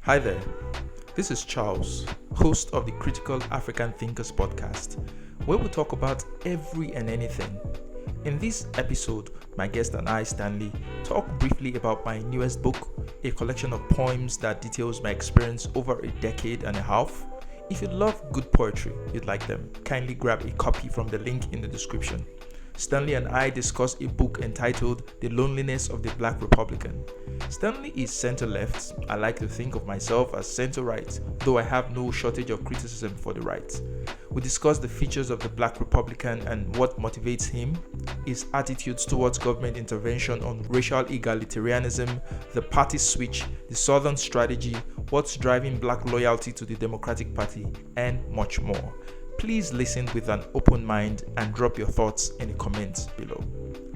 Hi there, this is Charles, host of the Critical African Thinkers podcast, where we talk about every and anything. In this episode, my guest and I, Stanley, talk briefly about my newest book, a collection of poems that details my experience over a decade and a half. If you love good poetry, you'd like them, kindly grab a copy from the link in the description. Stanley and I discuss a book entitled The Loneliness of the Black Republican. Stanley is center-left. I like to think of myself as center-right, though I have no shortage of criticism for the right. We discuss the features of the Black Republican and what motivates him, his attitudes towards government intervention on racial egalitarianism, the party switch, the Southern strategy, what's driving Black loyalty to the Democratic Party, and much more. Please listen with an open mind and drop your thoughts in the comments below.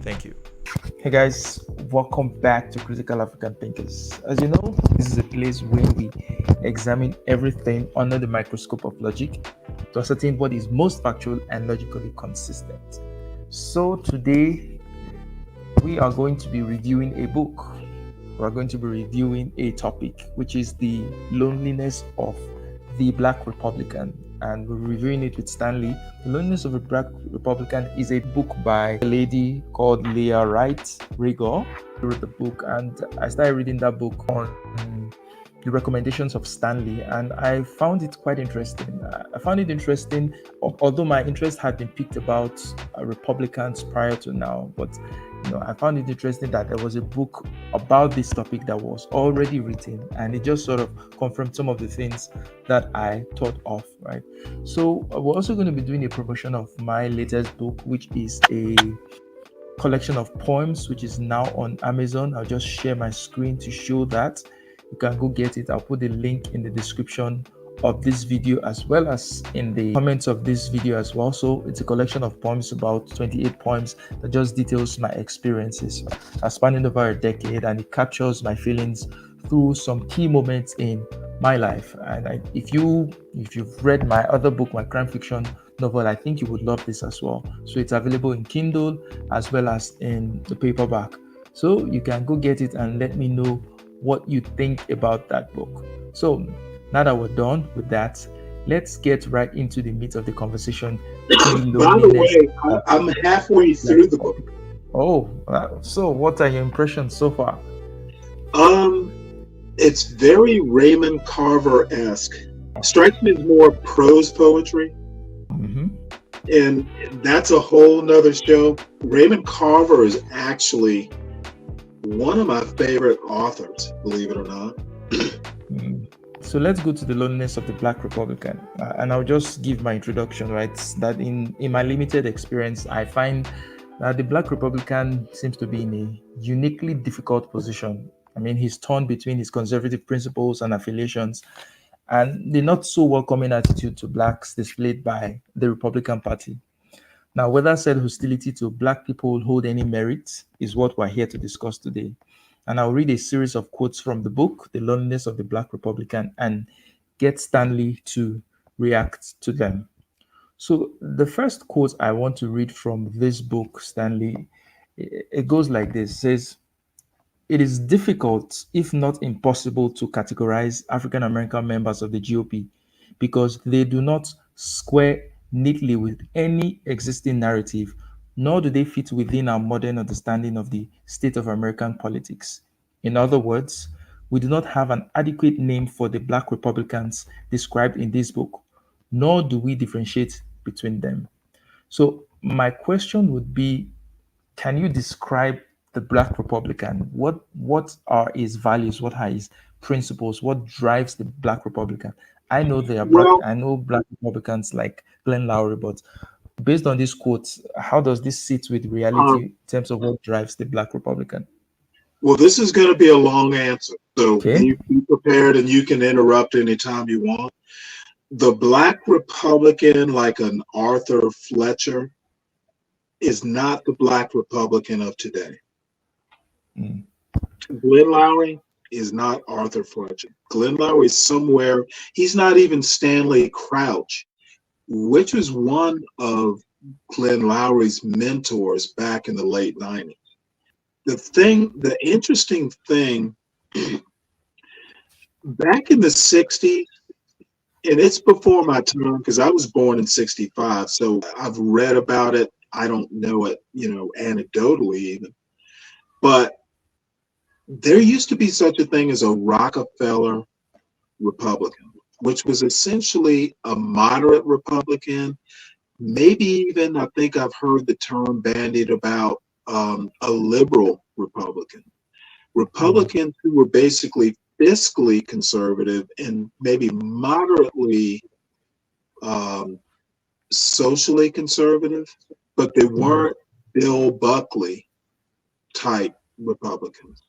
Thank you. Hey guys, welcome back to Critical African Thinkers. As you know, this is a place where we examine everything under the microscope of logic to ascertain what is most factual and logically consistent. So today, we are going to be reviewing a book. We are going to be reviewing a topic, which is the loneliness of the Black Republican. And we're reviewing it with Stanley. The Loneliness of a Black Republican is a book by a lady called Leah Wright Rigor. She wrote the book, and I started reading that book on the recommendations of Stanley, and I found it quite interesting. I found it interesting, although my interest had been piqued about Republicans prior to now, but I found it interesting that there was a book about this topic that was already written, and it just sort of confirmed some of the things that I thought of, right? So we're also going to be doing a promotion of my latest book, which is a collection of poems, which is now on Amazon. I'll just share my screen to show that. You can go get it. I'll put the link in the description of this video as well as in the comments of this video as well. So it's a collection of poems, about 28 poems, that just details my experiences spanning over a decade, and it captures my feelings through some key moments in my life. And if you've read my other book, my crime fiction novel, I think you would love this as well. So it's available in Kindle as well as in the paperback. So you can go get it and let me know what you think about that book. So now that we're done with that, let's get right into the meat of the conversation. By the way, I'm halfway through the book. Oh, so what are your impressions so far? It's very Raymond Carver-esque. Strikes me as more prose poetry. Mm-hmm. And that's a whole nother show. Raymond Carver is actually one of my favorite authors, believe it or not. So let's go to the loneliness of the Black Republican. And I'll just give my introduction, right? That in my limited experience, I find that the Black Republican seems to be in a uniquely difficult position. I mean, he's torn between his conservative principles and affiliations and the not so welcoming attitude to Blacks displayed by the Republican Party. Now, whether said hostility to Black people hold any merit is what we're here to discuss today. And I'll read a series of quotes from the book, The Loneliness of the Black Republican, and get Stanley to react to them. So the first quote I want to read from this book, Stanley, it goes like this. It says, "It is difficult, if not impossible, to categorize African American members of the GOP because they do not square neatly with any existing narrative, nor do they fit within our modern understanding of the state of American politics. In other words, we do not have an adequate name for the Black Republicans described in this book, nor do we differentiate between them." So my question would be, can you describe the Black Republican? What are his values? What are his principles? What drives the Black Republican? I know I know Black Republicans like Glenn Lowry, but based on these quotes, how does this sit with reality in terms of what drives the Black Republican? Well, this is going to be a long answer, so Okay. you be prepared and you can interrupt anytime you want. The Black Republican, like an Arthur Fletcher, is not the Black Republican of today. Mm. Glenn Lowry is not Arthur Fletcher. Glenn Lowry is somewhere, he's not even Stanley Crouch, which was one of Glenn Lowry's mentors back in the late 90s. The interesting thing back in the 60s, and it's before my time because I was born in 65. So I've read about it. I don't know it, anecdotally even. But there used to be such a thing as a Rockefeller Republican, which was essentially a moderate Republican. Maybe even, I think I've heard the term bandied about, a liberal Republican. Mm, Republicans who were basically fiscally conservative and maybe moderately um, socially conservative, but they mm, weren't Bill Buckley type Republicans.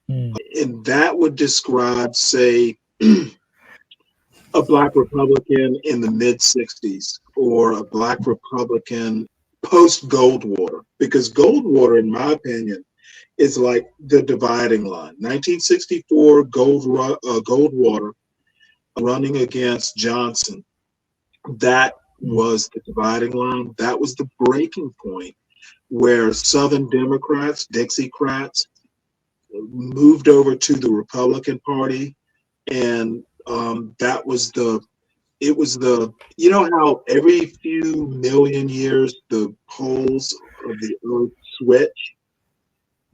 mm, And that would describe, say, a black Republican in the mid 60s or a black Republican post Goldwater, because Goldwater, in my opinion, is like the dividing line. 1964 Goldwater running against Johnson. That mm, was the dividing line. That was the breaking point where Southern Democrats, Dixiecrats, moved over to the Republican Party, and that was the it was the how every few million years the poles of the earth switch.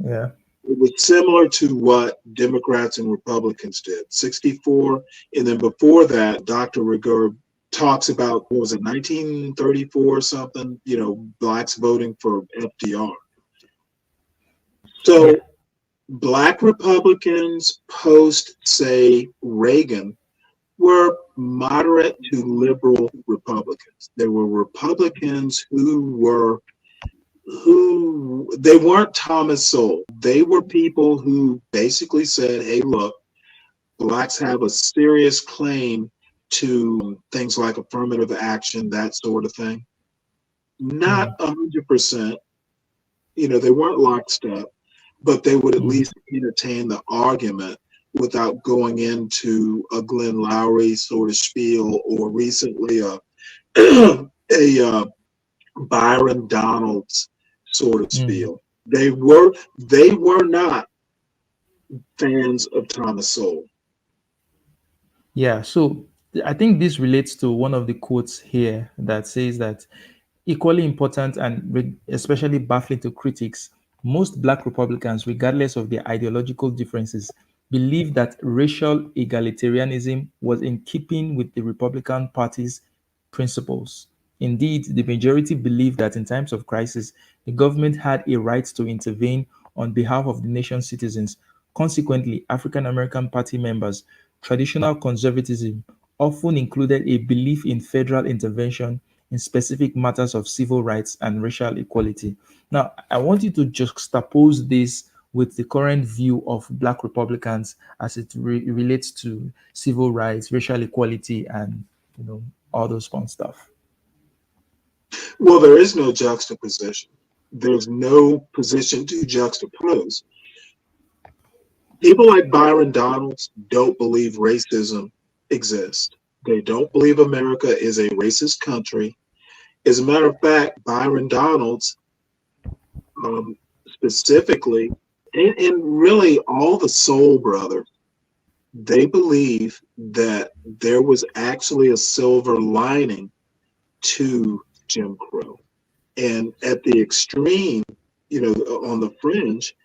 yeah. It was similar to what Democrats and Republicans did. 64, and then before that, Dr. Rigueur talks about, what was it, 1934 or something, blacks voting for FDR. Yeah. So black Republicans post, say, Reagan were moderate to liberal Republicans. There were Republicans who they weren't Thomas Sowell. They were people who basically said, hey, look, blacks have a serious claim to things like affirmative action, that sort of thing. Not Mm, 100%, they weren't lockstep, but they would at mm, least entertain the argument without going into a Glenn Lowry sort of spiel, or recently a Byron Donalds sort of mm. spiel. They were not fans of Thomas Sowell. Yeah, so I think this relates to one of the quotes here that says that equally important and especially baffling to critics, most black Republicans, regardless of their ideological differences, believe that racial egalitarianism was in keeping with the Republican Party's principles. Indeed, the majority believe that in times of crisis, the government had a right to intervene on behalf of the nation's citizens. Consequently, African American Party members' traditional conservatism often included a belief in federal intervention in specific matters of civil rights and racial equality. Now, I want you to juxtapose this with the current view of Black Republicans as it relates to civil rights, racial equality, and you know all those fun stuff. Well, there is no juxtaposition. There's no position to juxtapose. People like Byron Donalds don't believe racism exists. They don't believe America is a racist country. As a matter of fact, Byron Donalds, um, specifically, and really all the Soul Brothers, they believe that there was actually a silver lining to Jim Crow. And at the extreme, on the fringe,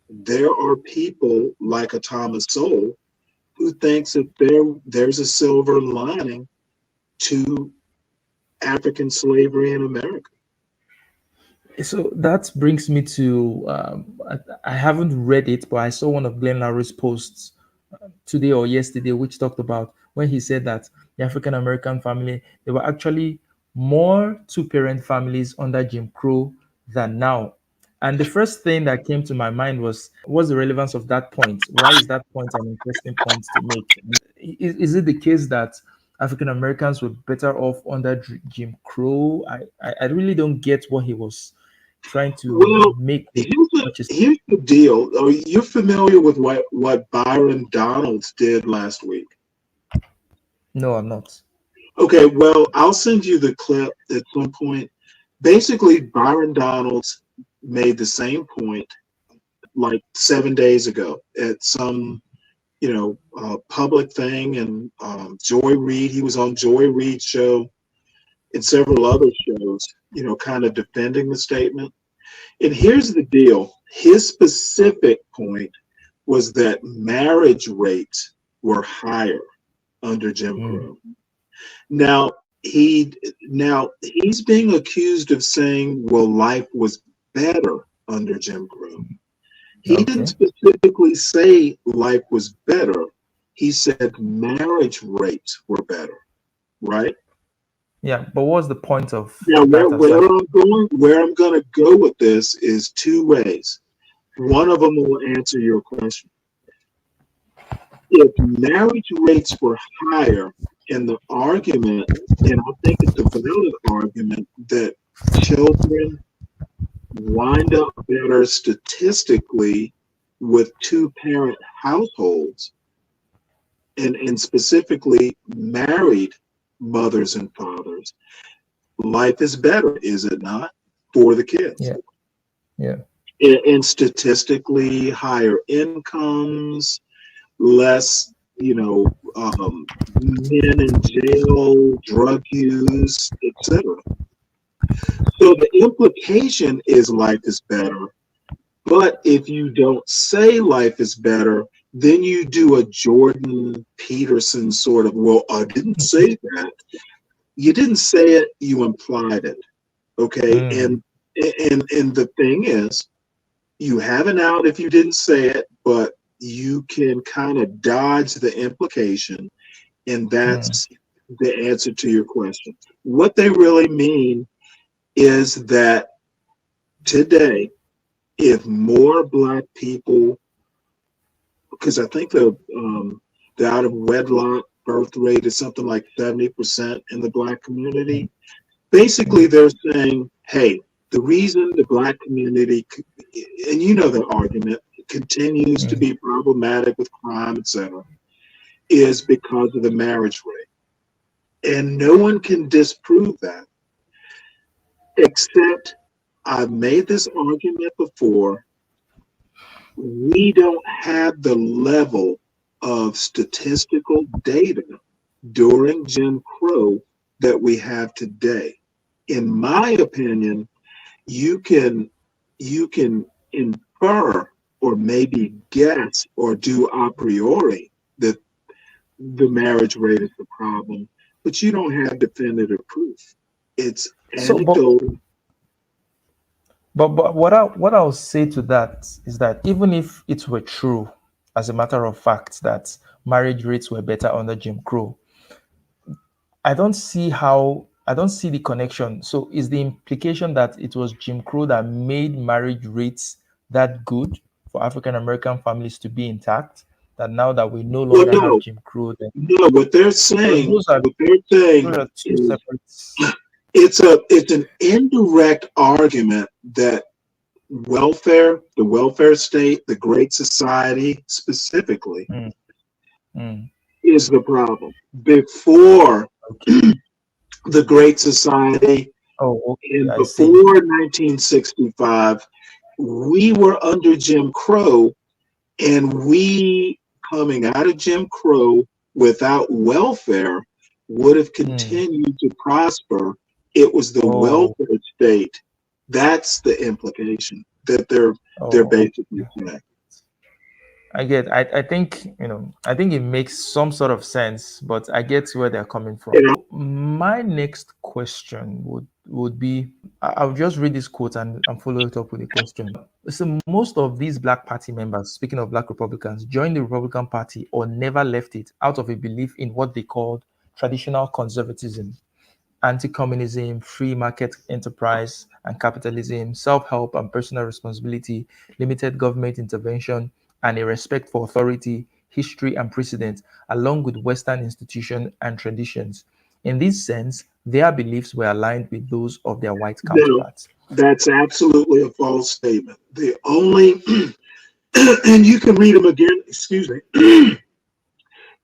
there are people like a Thomas Sowell who thinks that there's a silver lining to African slavery in America. So that brings me to I haven't read it, but I saw one of Glenn Lowry's posts today or yesterday, which talked about when he said that the African American family, there were actually more two-parent families under Jim Crow than now. And the first thing that came to my mind was, what's the relevance of that point? Why is that point an interesting point to make? Is it the case that African Americans were better off under Jim Crow? I really don't get what he was trying to Well, make with such a statement. here's the deal. Are you familiar with what Byron Donalds did last week? No, I'm not. Okay, well, I'll send you the clip at some point. Basically, Byron Donalds made the same point like 7 days ago at some public thing. And Joy Reid, he was on Joy Reid's show and several other shows, kind of defending the statement. And here's the deal. His specific point was that marriage rates were higher under Jim Crow. Now he's being accused of saying, well, life was better under Jim Crow. He didn't specifically say life was better. He said marriage rates were better, right? Yeah, but what's the point of Now, that? where I'm going to go with this is two ways. One of them will answer your question. If marriage rates were higher, and the argument, and I think it's a valid argument, that children wind up better statistically with two-parent households, and specifically married mothers and fathers, life is better, is it not, for the kids? Yeah. And statistically, higher incomes, less, men in jail, drug use, etc. So the implication is life is better. But if you don't say life is better, then you do a Jordan Peterson sort of, well, I didn't say that. You didn't say it, you implied it. Okay. And the thing is, you have an out if you didn't say it, but you can kind of dodge the implication. And that's the answer to your question. What they really mean is that today, if more Black people, because I think the out of wedlock birth rate is something like 70% in the Black community. Basically, they're saying, hey, the reason the Black community, and the argument, continues to be problematic with crime, etc., is because of the marriage rate. And no one can disprove that, except I've made this argument before. We don't have the level of statistical data during Jim Crow that we have today. In my opinion, you can infer or maybe guess or do a priori that the marriage rate is the problem, but you don't have definitive proof. It's anecdotal. But what I'll say to that is that even if it were true, as a matter of fact, that marriage rates were better under Jim Crow, I don't see the connection. So is the implication that it was Jim Crow that made marriage rates that good for African American families to be intact? That now that we no longer have Jim Crow, then what they're saying, those are two separate. It's an indirect argument that the welfare state, the Great Society specifically, is the problem. Before the Great Society and before 1965, we were under Jim Crow, and we, coming out of Jim Crow without welfare, would have continued to prosper. It was the welfare state. That's the implication that they're basically saying. I think it makes some sort of sense, but I get where they're coming from. My next question would be, I'll just read this quote and follow it up with a question. So most of these Black Party members, speaking of Black Republicans, joined the Republican Party or never left it out of a belief in what they called traditional conservatism, anti-communism, free market enterprise and capitalism, self-help and personal responsibility, limited government intervention, and a respect for authority, history, and precedent, along with Western institutions and traditions. In this sense, their beliefs were aligned with those of their white counterparts. That's absolutely a false statement. The only, and you can read them again, excuse me,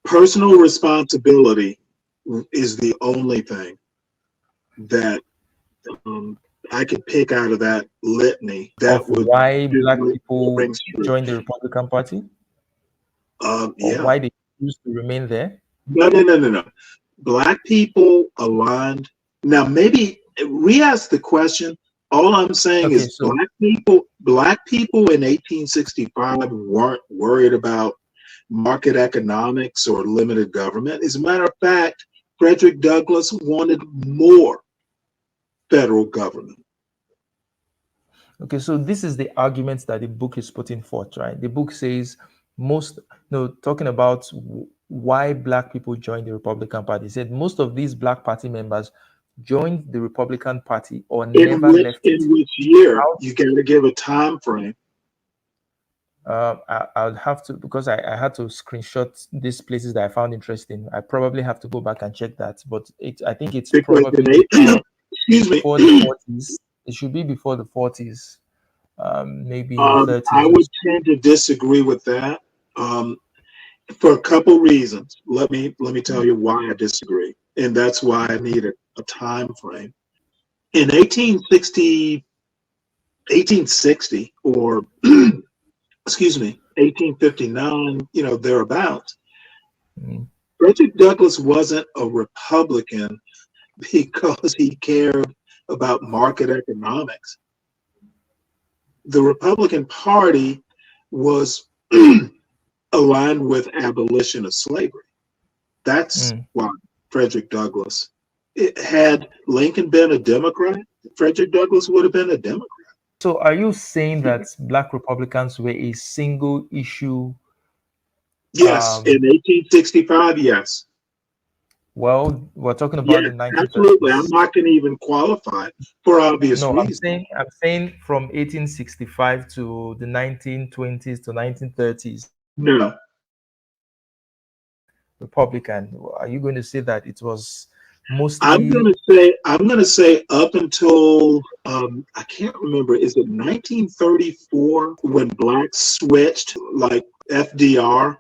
personal responsibility is the only thing that I could pick out of that litany. That of why Black people joined the Republican Party? or Yeah. why they choose to remain there? No, no, no, no, no. Black people aligned. Now, maybe re-ask the question. All I'm saying Okay, is so black people in 1865 weren't worried about market economics or limited government. As a matter of fact, Frederick Douglass wanted more federal government. okay, so this is the argument that the book is putting forth, right? The book says most, no, talking about why black people joined the Republican Party. It said most of these black party members joined the Republican Party or never left it. In which year? How? You got to give a time frame. I would have to, because I had to screenshot these places that I found interesting. I probably have to go back and check that, but I think it's Because probably excuse me, before the 40s. It should be before the 40s, maybe the I 30s or would so. tend to disagree with that. Um, for a couple reasons. Let me tell you why I disagree, and that's why I need a time frame. In 1860, or excuse me, 1859, thereabouts, Mm, Frederick Douglass wasn't a Republican because he cared about market economics. The Republican Party was aligned with abolition of slavery. That's mm. why Frederick Douglass. Had Lincoln been a Democrat, Frederick Douglass would have been a Democrat. So, are you saying that black Republicans were a single issue? Yes, in Um, 1865, yes. well, we're talking about Yes, the absolutely. I'm 1930s. not going to even qualify for obvious No, reasons. I'm saying from 1865 to the 1920s to 1930s, No, Republican. Are you going to say that it was I'm going mostly? to say I'm going to say up until I can't remember. Is it 1934 when blacks switched, like FDR?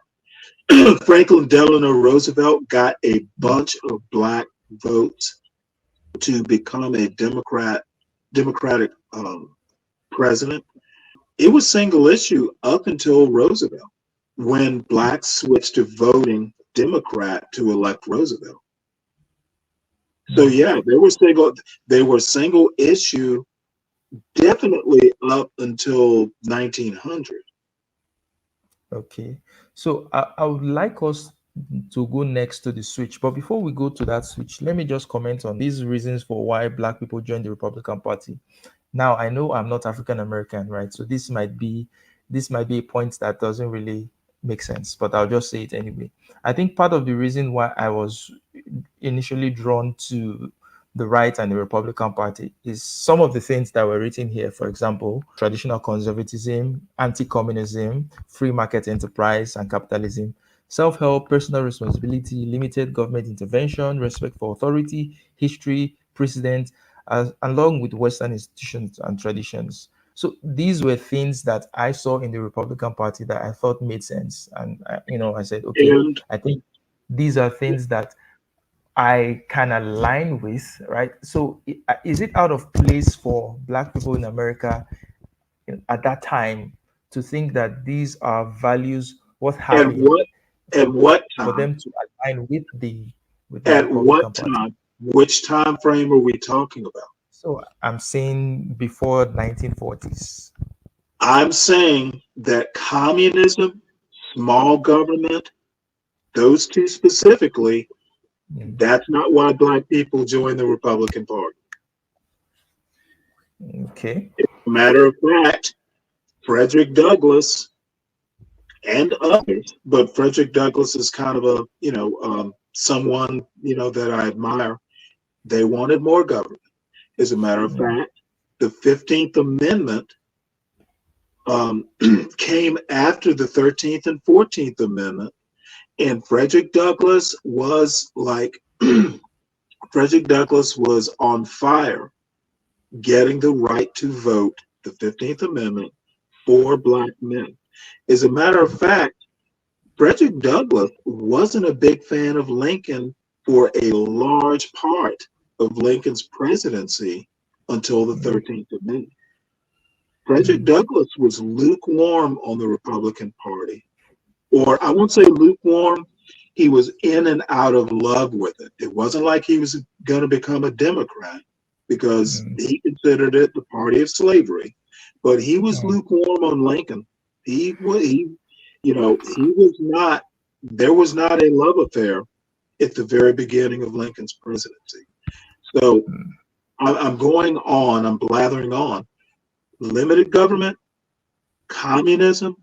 Franklin Delano Roosevelt got a bunch of black votes to become a Democratic president. It was single issue up until Roosevelt, when blacks switched to voting Democrat to elect Roosevelt. So Mm, yeah, they were single issue definitely up until 1900. okay. So I would like us to go next to the switch. But before we go to that switch, let me just comment on these reasons for why black people joined the Republican Party. Now, I know I'm not African American, right? So this might be a point that doesn't really make sense, but I'll just say it anyway. I think part of the reason why I was initially drawn to the right and the Republican Party is some of the things that were written here. For example, traditional conservatism, anti-communism, free market enterprise and capitalism, self-help, personal responsibility, limited government intervention, respect for authority, history, precedent, along with Western institutions and traditions. So these were things that I saw in the Republican Party that I thought made sense, and I said, okay, And I think these are things that I can align with, right? So, is it out of place for Black people in America at that time to think that these are values worth at having what at for, what for time? them to align with the At what Republican Party? time? Which time frame are we talking about? So, I'm saying before 1940s. I'm saying that communism, small government, those two specifically, Mm, that's not why black people joined the Republican Party. okay. Matter of fact, Frederick Douglass and others, but Frederick Douglass is kind of a, someone, that I admire. They wanted more government. As a matter of Mm, fact, the 15th Amendment um, came after the 13th and 14th Amendment. And Frederick Douglass was like, Frederick Douglass was on fire getting the right to vote, the 15th Amendment, for black men. As a matter of fact, Frederick Douglass wasn't a big fan of Lincoln for a large part of Lincoln's presidency until the mm, 13th Amendment. Frederick mm, Douglass was lukewarm on the Republican Party or I won't say lukewarm. He was in and out of love with it. It wasn't like he was going to become a Democrat because Mm, he considered it the party of slavery, but he was mm, lukewarm on Lincoln. He was not. There was not a love affair at the very beginning of Lincoln's presidency. So mm, I'm going on. I'm blathering on. Limited government, communism,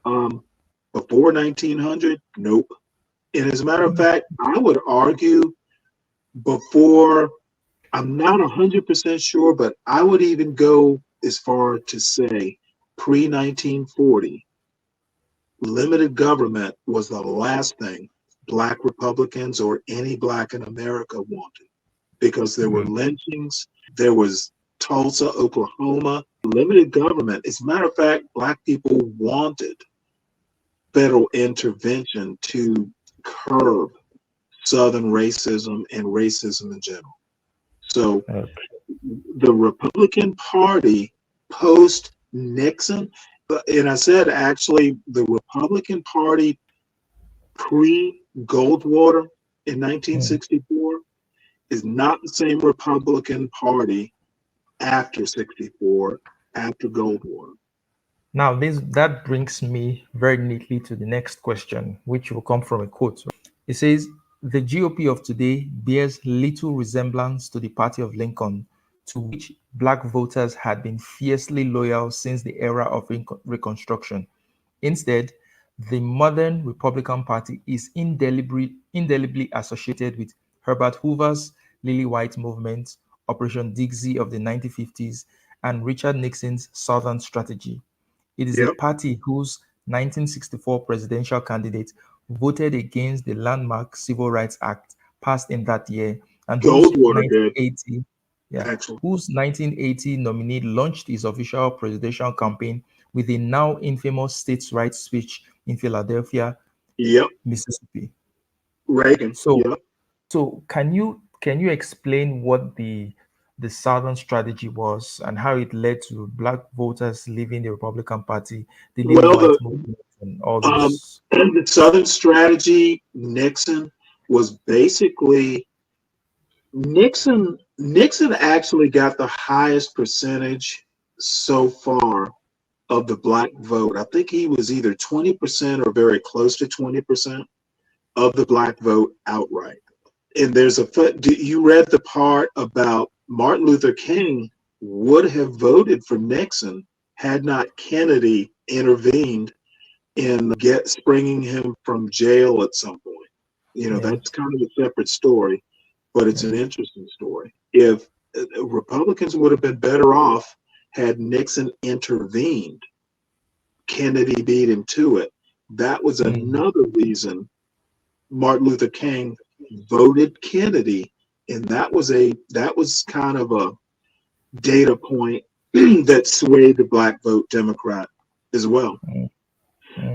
um, before 1900, nope. And as a matter of mm, fact, I would argue before, I'm not 100% sure, but I would even go as far to say pre 1940, limited government was the last thing Black Republicans or any Black in America wanted because there were mm, lynchings, there was Tulsa, Oklahoma, limited government. As a matter of fact, Black people wanted federal intervention to curb Southern racism and racism in general. So okay. the Republican Party post Nixon, and I said actually the Republican Party pre Goldwater in Mm. 1964 is not the same Republican Party after 64, after Goldwater. Now, this that brings me very neatly to the next question, which will come from a quote. It says, "The GOP of today bears little resemblance to the party of Lincoln, to which black voters had been fiercely loyal since the era of Reconstruction. Instead, the modern Republican Party is indelibly associated with Herbert Hoover's Lily White movement, Operation Dixie of the 1950s, and Richard Nixon's Southern Strategy. It is a Yep. party whose 1964 presidential candidate voted against the landmark Civil Rights Act passed in that year, and Goldwater did, yeah, actually. whose 1980 nominee launched his official presidential campaign with a now infamous states' rights speech in Philadelphia, Yep. Mississippi. Reagan. So, Yep. can you explain what the Southern strategy was and how it led to black voters leaving the Republican Party, the Lily Well, White movement, and all those? the Southern strategy, Nixon was basically Nixon actually got the highest percentage so far of the black vote. I think he was either 20% or very close to 20% of the black vote outright. And there's a foot. You read the part about Martin Luther King would have voted for Nixon had not Kennedy intervened in get springing him from jail at some point. Yeah, That's kind of a separate story, but it's yeah, an interesting story. If Republicans would have been better off had Nixon intervened, Kennedy beat him to it. That was mm, another reason Martin Luther King voted Kennedy, and that was kind of a data point that swayed the black vote Democrat as well. mm,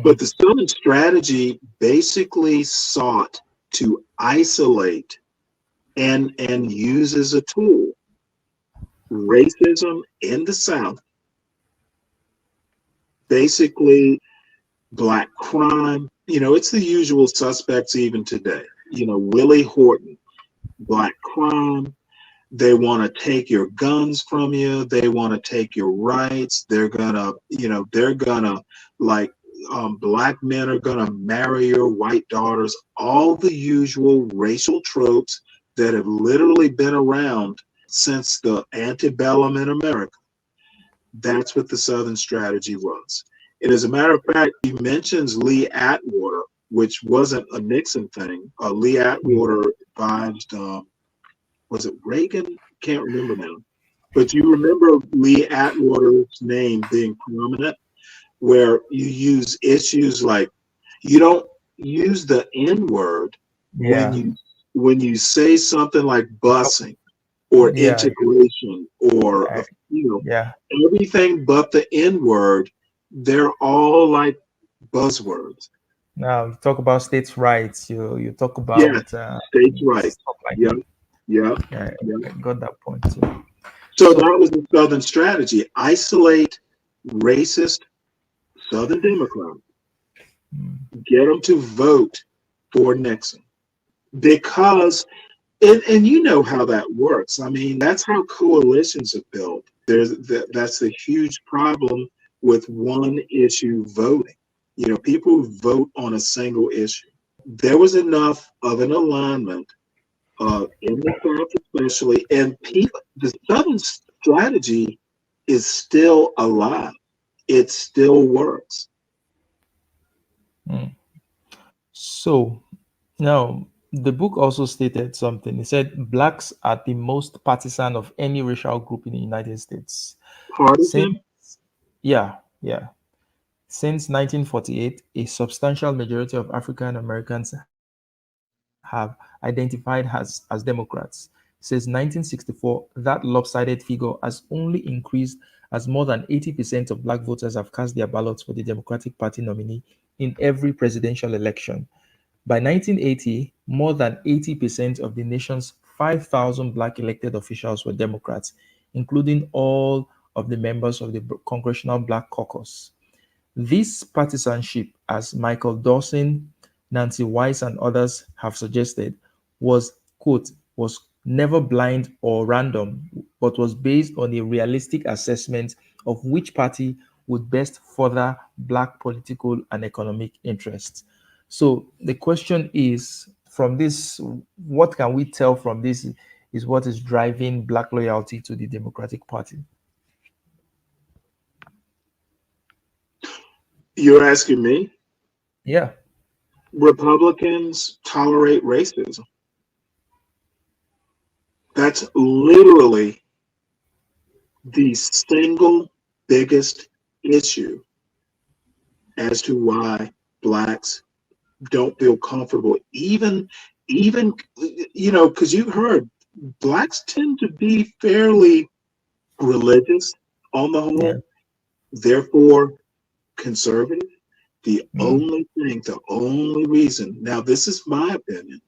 But mm, the Southern strategy basically sought to isolate and use as a tool racism in the South, basically black crime. It's the usual suspects even today. Willie Horton, black crime. They want to take your guns from you. They want to take your rights. They're gonna like black men are gonna marry your white daughters. All the usual racial tropes that have literally been around since the antebellum in America. That's what the Southern strategy was. And as a matter of fact, he mentions Lee Atwater, which wasn't a Nixon thing. Lee mm. Atwater advised, was it Reagan? Can't remember now. But you remember Lee Atwater's name being prominent, where you use issues like you don't use the N word when Yeah, you say something like oh, busing or yeah, integration or I- you know yeah. everything but the N word. They're all like buzzwords. Now you talk about states' rights. You talk Yeah, about states' rights. stuff like Yeah, that. yeah, Yeah, yeah. I got that point too. So So, that was the Southern strategy: isolate racist Southern Democrats Get them to vote for Nixon because, and you know how that works. I mean, that's how coalitions are built. That's a huge problem with one issue voting. You know, people vote on a single issue. There was enough of an alignment in the South, especially, and people. The Southern strategy is still alive. It still works. Mm. So now the book also stated something. It said blacks are the most partisan of any racial group in the United States. Since Partisan. yeah. Since 1948, a substantial majority of African Americans have identified as Democrats. Since 1964, that lopsided figure has only increased as more than 80% of black voters have cast their ballots for the Democratic Party nominee in every presidential election. By 1980, more than 80% of the nation's 5,000 black elected officials were Democrats, including all of the members of the Congressional Black Caucus. This partisanship, as Michael Dawson, Nancy Weiss, and others have suggested, was, quote, was never blind or random, but was based on a realistic assessment of which party would best further Black political and economic interests. So the question is, from this, what can we tell from this is what is driving Black loyalty to the Democratic Party? You're asking me? Yeah. Republicans tolerate racism. That's literally the single biggest issue as to why blacks don't feel comfortable. Even because you've heard blacks tend to be fairly religious on the Yeah. whole, therefore conservative. Mm, The only reason, now this is my opinion,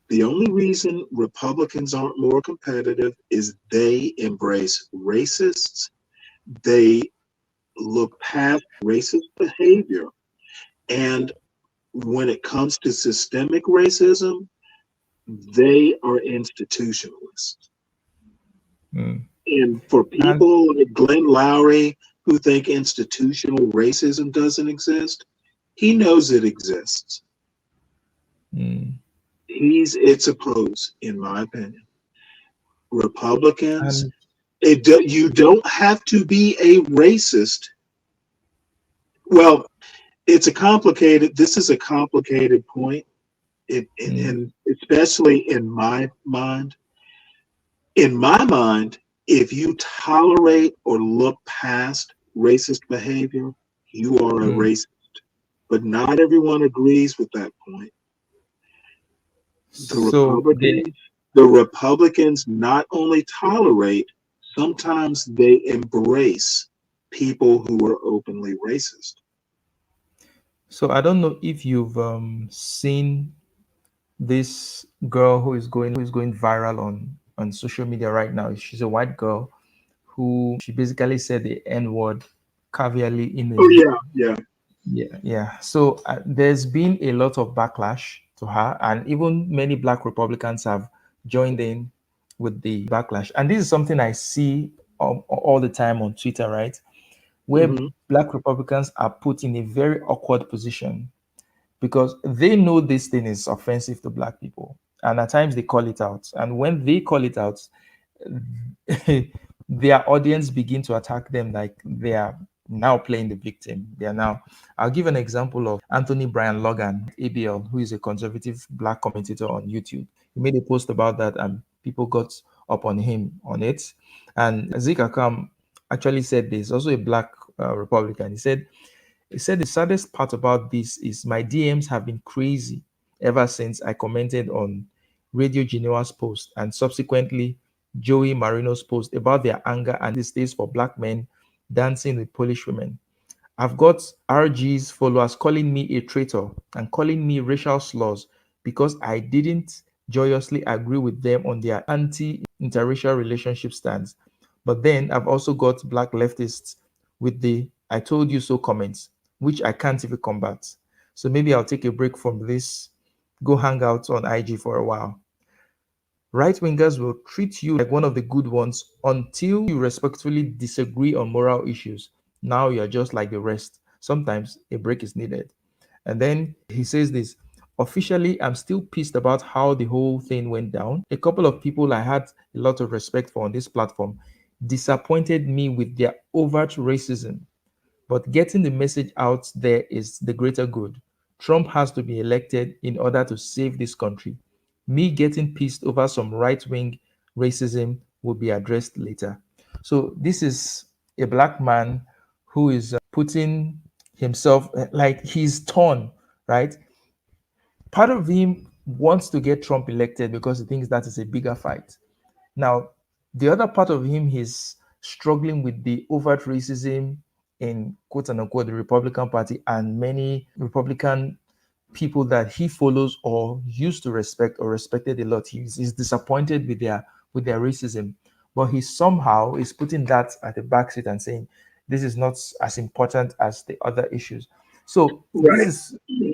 the only reason Republicans aren't more competitive is they embrace racists. They look past racist behavior. And when it comes to systemic racism, they are institutionalists. mm. And for And people like Glenn Lowry who think institutional racism doesn't exist, he knows it exists. mm, It's a pose, in my opinion. Republicans, and you don't have to be a racist. Well, this is a complicated point. mm, And especially in my mind, if you tolerate or look past racist behavior, you are a mm. racist. But not everyone agrees with that point. The So they Republicans, the Republicans not only tolerate, sometimes they embrace people who are openly racist. so I don't know if you've seen this girl who is going viral on social media right now. She's a white girl who she basically said the N word cavalierly in Oh a yeah, yeah. yeah. So there's been a lot of backlash to her, and even many Black Republicans have joined in with the backlash. And this is something I see all the time on Twitter, right? Where Hmm. Black Republicans are put in a very awkward position because they know this thing is offensive to Black people. And at times they call it out. And when they call it out, their audience begin to attack them like they are now playing the victim. They are now. I'll give an example of Anthony Brian Logan, ABL, who is a conservative Black commentator on YouTube. He made a post about that, and people got up on him on it. And Zik Akam actually said this, also a Black Republican. He said the saddest part about this is my DMs have been crazy ever since I commented on Radio Genoa's post and subsequently Joey Marino's post about their anger and distaste for black men dancing with Polish women. I've got RG's followers calling me a traitor and calling me racial slurs because I didn't joyously agree with them on their anti interracial relationship stance. But then I've also got black leftists with the I told you so comments, which I can't even combat. So maybe I'll take a break from this, go hang out on IG for a while. Right wingers will treat you like one of the good ones until you respectfully disagree on moral issues. Now you're just like the rest. Sometimes a break is needed. And then he says this: officially, I'm still pissed about how the whole thing went down. A couple of people I had a lot of respect for on this platform disappointed me with their overt racism. But getting the message out there is the greater good. Trump has to be elected in order to save this country. Me getting pissed over some right wing racism will be addressed later. So, this is a black man who is putting himself like he's torn, right? Part of him wants to get Trump elected because he thinks that is a bigger fight. Now, the other part of him is struggling with the overt racism in quote unquote the Republican Party and many Republican people that he follows or used to respect or respected a lot. He's disappointed with their racism, but he somehow is putting that at the back seat and saying this is not as important as the other issues. So Right.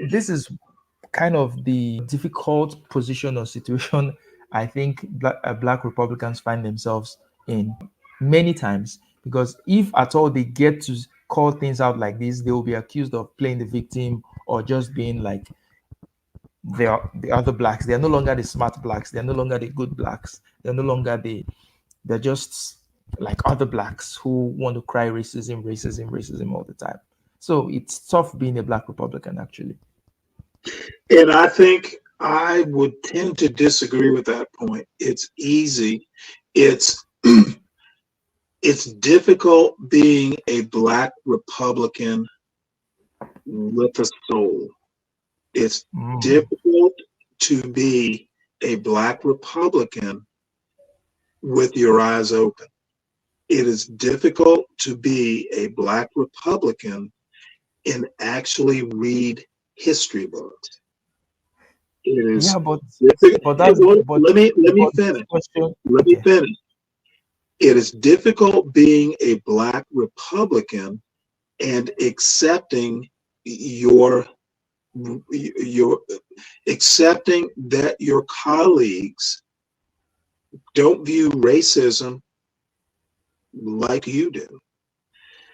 this is kind of the difficult position or situation I think black Republicans find themselves in many times. Because if at all they get to call things out like this, they will be accused of playing the victim or just being like they are the other blacks. They are no longer the smart blacks. They are no longer the good blacks. They're no longer they're just like other blacks who want to cry racism, racism, racism all the time. So it's tough being a black Republican, actually. And I think I would tend to disagree with that point. It's easy. It's it's difficult being a black Republican with a soul. It's Mm. difficult to be a black Republican with your eyes open. It is difficult to be a black Republican and actually read history books. It Yeah, is but difficult. but that's but Let me but this finish. question. Let me Okay. finish. It is difficult being a black Republican and accepting your your accepting that your colleagues don't view racism like you do.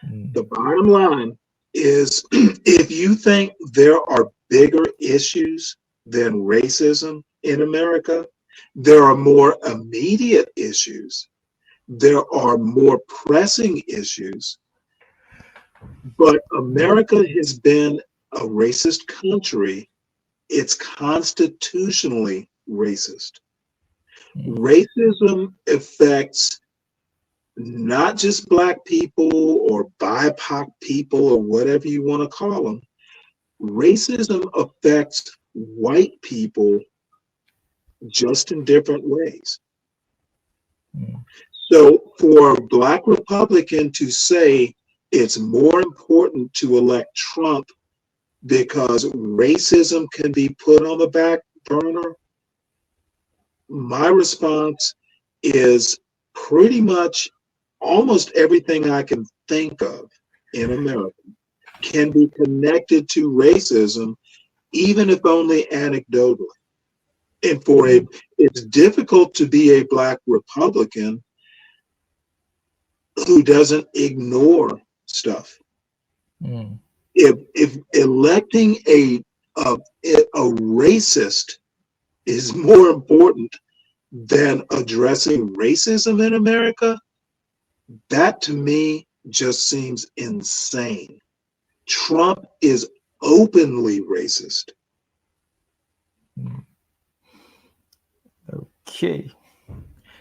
Mm. The bottom line is if you think there are bigger issues than racism in America, there are more immediate issues, there are more pressing issues, but America has been a racist country. It's constitutionally racist. Mm. Racism affects not just black people or BIPOC people or whatever you want to call them. Racism affects white people just in different ways. Mm. So for a black Republican to say it's more important to elect Trump because racism can be put on the back burner, my response is pretty much almost everything I can think of in America can be connected to racism, even if only anecdotally. And it's difficult to be a black Republican who doesn't ignore stuff. Mm. If electing a, a racist is more important than addressing racism in America, that to me just seems insane. Trump is openly racist. Mm. Okay.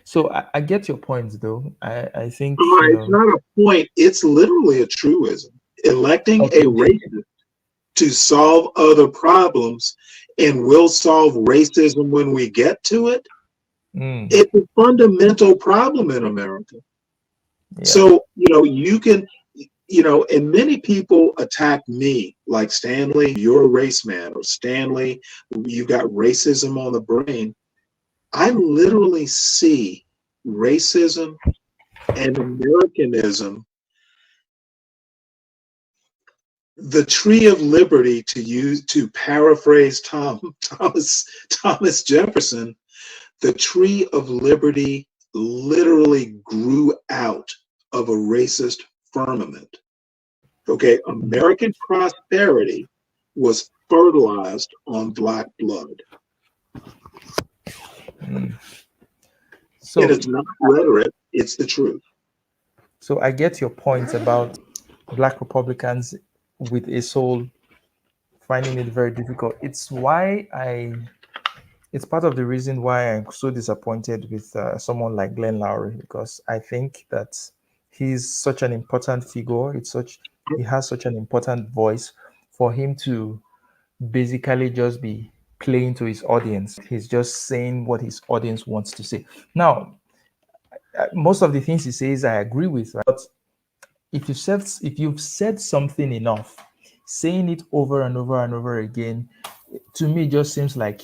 So I get your point, though. I think It's not a point, it's literally a truism. Electing a Okay. racist to solve other problems, and we'll solve racism when we get to it. Mm. It's a fundamental problem in America. Yeah. So, you can, and many people attack me like, Stanley, you're a race man, or Stanley, you got racism on the brain. I literally see racism and Americanism The tree of liberty, to paraphrase Thomas Jefferson, the tree of liberty literally grew out of a racist firmament. Okay, American prosperity was fertilized on black blood. Mm. It So, is not rhetoric, it's the truth. so I get your point about Black Republicans with a soul finding it very difficult. It's part of the reason why I'm so disappointed with someone like Glenn Lowry, because I think that he's such an important figure. He has such an important voice for him to basically just be playing to his audience. He's just saying what his audience wants to say. Now, most of the things he says I agree with, right? But if you've said something enough, saying it over and over and over again, to me just seems like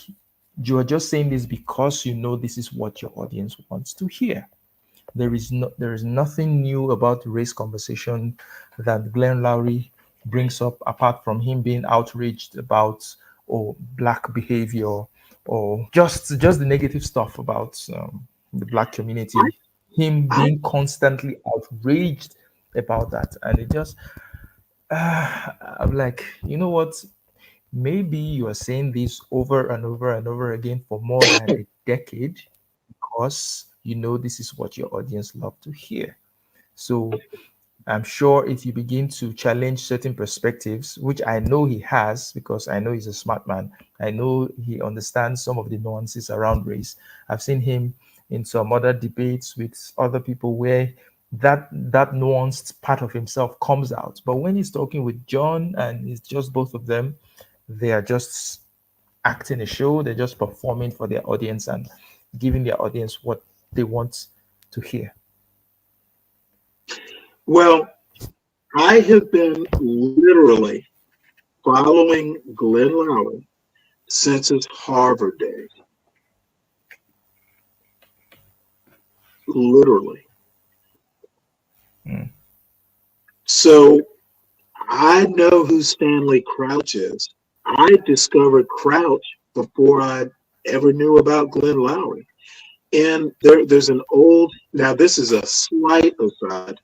you're just saying this because you know this is what your audience wants to hear. There is nothing new about race conversation that Glenn Lowry brings up apart from him being outraged about black behavior or just the negative stuff about the black community. Him I, being constantly outraged about that, and it just I'm like, you know what? Maybe you are saying this over and over and over again for more than a decade because you know this is what your audience love to hear. So I'm sure if you begin to challenge certain perspectives, which I know he has because I know he's a smart man, I know he understands some of the nuances around race. I've seen him in some other debates with other people where that nuanced part of himself comes out. But when he's talking with John and it's just both of them, they are just acting a show, they're just performing for their audience and giving their audience what they want to hear. well, I have been literally following Glenn Lowry since his Harvard days. Literally. Mm. So I know who Stanley Crouch is. I discovered Crouch before I ever knew about Glenn Lowry. And there's an old, now this is a slight aside.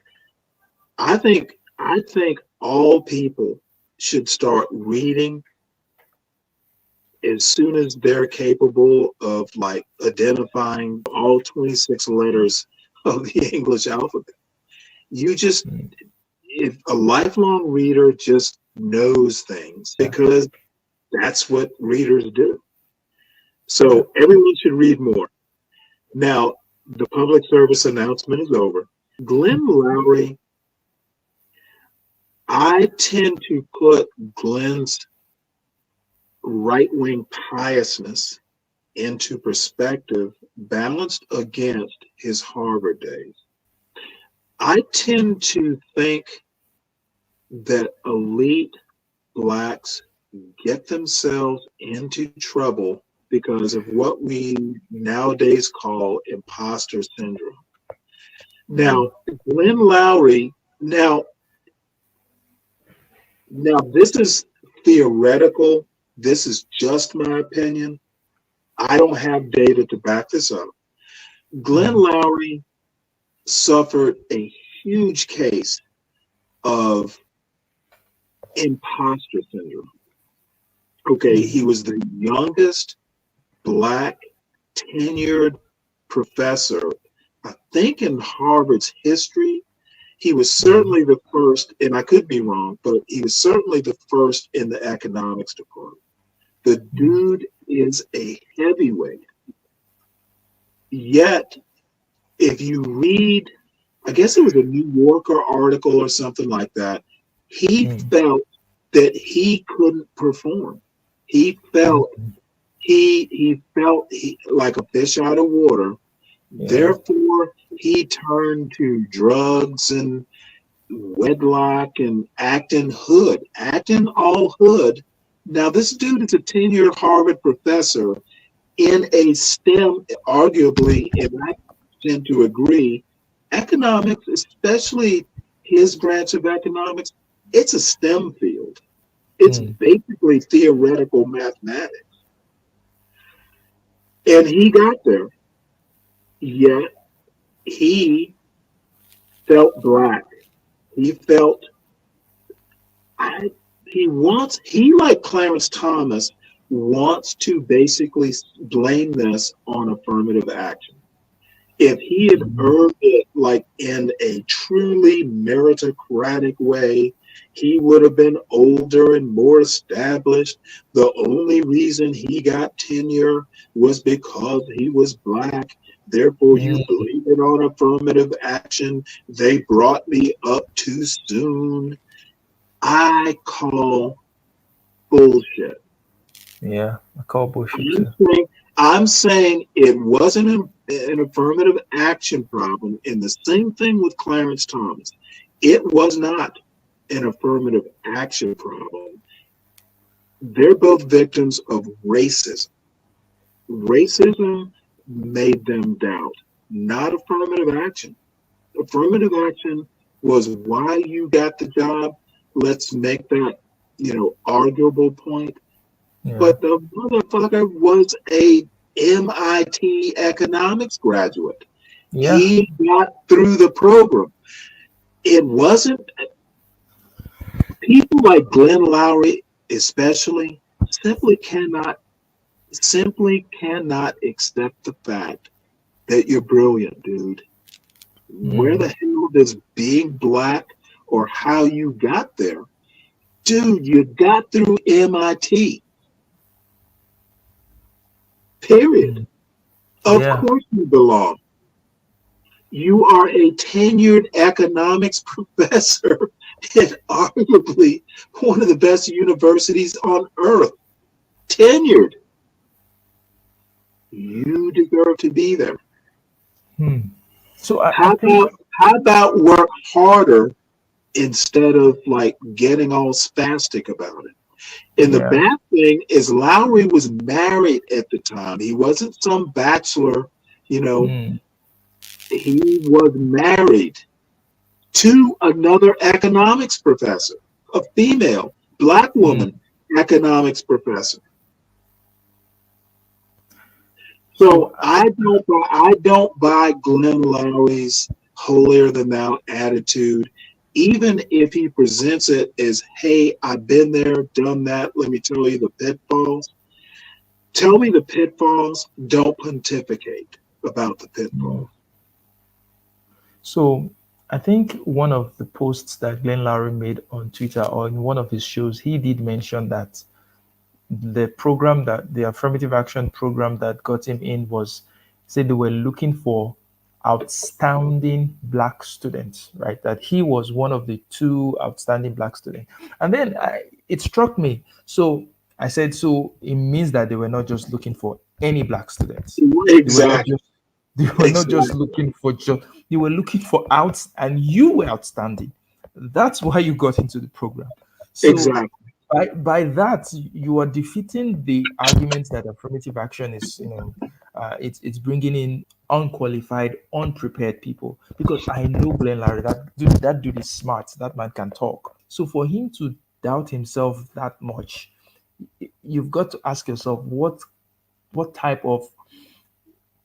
I think all people should start reading as soon as they're capable of like identifying all 26 letters of the English alphabet. You just, Mm. if a lifelong reader just knows things Yeah, because that's what readers do. yeah. So everyone should read more. Now, the public service announcement is over. Glenn Lowry, I tend to put Glenn's right wing piousness into perspective, balanced against his Harvard days. I tend to think that elite blacks get themselves into trouble because of what we nowadays call imposter syndrome. Now, Glenn Lowry, now this is theoretical. This is just my opinion. I don't have data to back this up. Glenn Mm. Lowry suffered a huge case of imposter syndrome. Okay, Mm. he was the youngest black tenured professor, I think, in Harvard's history. He was Mm. certainly the first, and I could be wrong, but he was certainly the first in the economics department. The Mm. dude is a heavyweight. Yet, if you read, I guess it was a New Yorker article or something like that, he Mm. felt that he couldn't perform. He felt Mm. like a fish out of water. Yeah. Therefore, he turned to drugs and wedlock and acting all hood. Now, this dude is a tenured Harvard professor in a STEM, arguably, and I tend to agree, economics, especially his branch of economics. It's a STEM field. It's Mm. basically theoretical mathematics. And he got there, yet he felt black. He felt I he like Clarence Thomas wants to basically blame this on affirmative action. If he had Mhm. earned it like in a truly meritocratic way, he would have been older and more established. The only reason he got tenure was because he was black. Therefore, you Mm. blame it on affirmative action. They brought me up too soon. I call bullshit. Yeah, I call bullshit I'm too. saying, I'm saying it wasn't an affirmative action problem. And the same thing with Clarence Thomas. It was not an affirmative action problem. They're both victims of racism. Racism made them doubt, not affirmative action. Affirmative action was why you got the job. Let's make that, arguable point. Yeah. But the motherfucker was a MIT economics graduate. Yeah. He got through the program. It wasn't people like Glenn Lowry, especially, simply cannot accept the fact that you're brilliant, dude. Where Mm. the hell does being black or how you got there? Dude, you got through MIT. Period. Mm. Of Yeah. course you belong. You are a tenured economics professor at arguably one of the best universities on earth. Tenured. You deserve to be there. Hmm. So I How think about work harder instead of like getting all spastic about it? And the yeah. bad thing is Lowry was married at the time. He wasn't some bachelor, you know, Mm. he was married to another economics professor, a female black Mm. woman economics professor. So So I don't buy Glenn Lowry's holier than thou attitude, even if he presents it as, "Hey, I've been there, done that. Let me tell you the pitfalls." Tell me the pitfalls. Don't pontificate about the mm. pitfalls. So I think one of the posts that Glenn Lowry made on Twitter or in one of his shows, he did mention that the affirmative action program that got him in was said they were looking for outstanding black students, right? That he was one of the two outstanding black students. And then it struck me. So I said, so it means that they were not just looking for any black students. They were not Exactly. just they were not just Exactly. looking for just they were looking for outs and you were outstanding. That's why you got into the program. So Exactly. by that you are defeating the argument that affirmative action is it's bringing in unqualified unprepared people because I know Glenn Larry that dude is smart, that man can talk. So for him to doubt himself that much, you've got to ask yourself what type of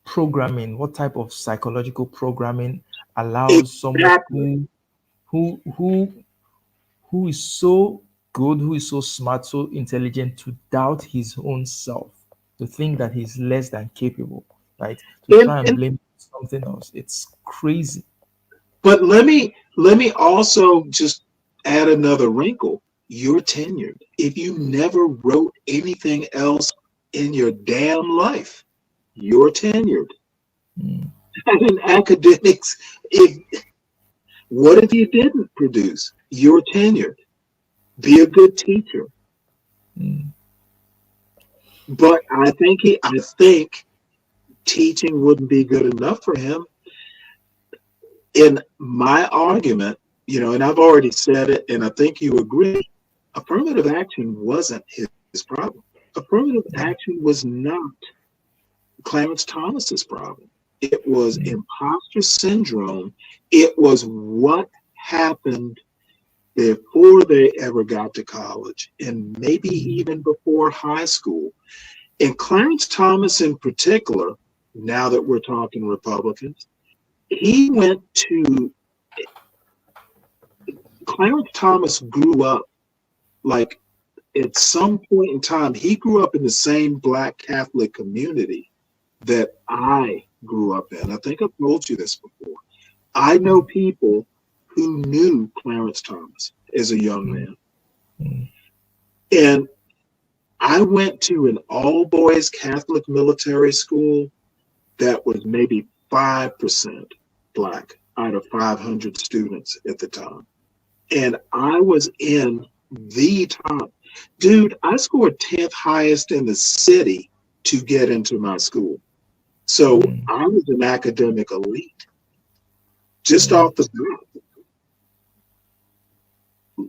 programming, what type of psychological programming allows someone Exactly. who who is so good, who is so smart, so intelligent to doubt his own self, to think that he's less than capable, right? To And, try and and blame something else. It's crazy. but let me also just add another wrinkle. You're tenured. If you never wrote anything else in your damn life, you're tenured. Mm, And in academics, what if you didn't produce? You're tenured. Be a good teacher. mm, But I think teaching wouldn't be good enough for him. In my argument, and I've already said it, and I think you agree, affirmative action wasn't his problem. Affirmative yeah, action was not Clarence Thomas's problem. It was mm, imposter syndrome. It was what happened before they ever got to college, and maybe even before high school. And Clarence Thomas, in particular, now that we're talking Republicans, he went to Clarence Thomas grew up like at some point in time, he grew up in the same Black Catholic community that I grew up in. I think I've told you this before. I know people who knew Clarence Thomas as a young man. And I went to an all boys Catholic military school that was maybe 5% Black out of 500 students at the time. And I was in the top. Dude, I scored 10th highest in the city to get into my school. So I was an academic elite just off the bat.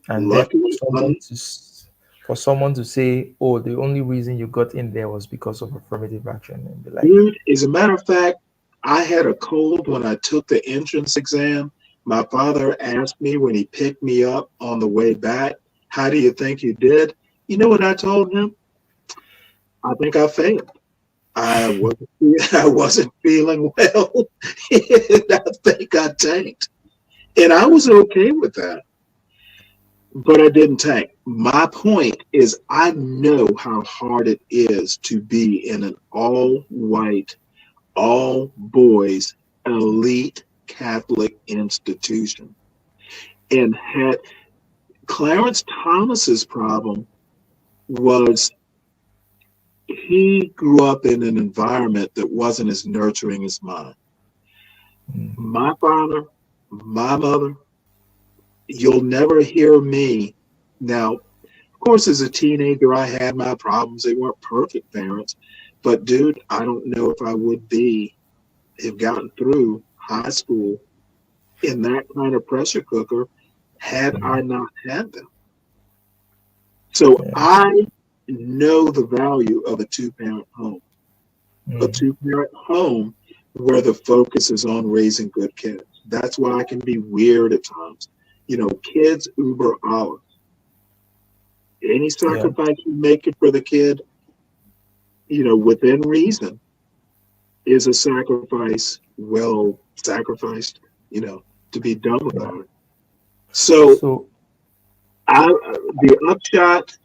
And then Luckily, for someone to say, "Oh, the only reason you got in there was because of affirmative action," and be like, dude, as a matter of fact, I had a cold when I took the entrance exam. My father asked me when he picked me up on the way back, "How do you think you did?" You know what I told him? I think I failed. I wasn't feeling well. And I think I tanked. And I was okay with that. But I didn't tank. My point is I know how hard it is to be in an all white, all boys, elite Catholic institution. And had Clarence Thomas's problem was he grew up in an environment that wasn't as nurturing as mine. My father, my mother, you'll never hear me. Now, of course, as a teenager, I had my problems. They weren't perfect parents. But, dude, I don't know if I would have gotten through high school in that kind of pressure cooker had I not had them. So I know the value of a two-parent home. A two-parent home where the focus is on raising good kids. That's why I can be weird at times. You know, kids uber alles. Any sacrifice you make it for the kid, you know, within reason, is a sacrifice well sacrificed, you know, to be done about it. So the upshot,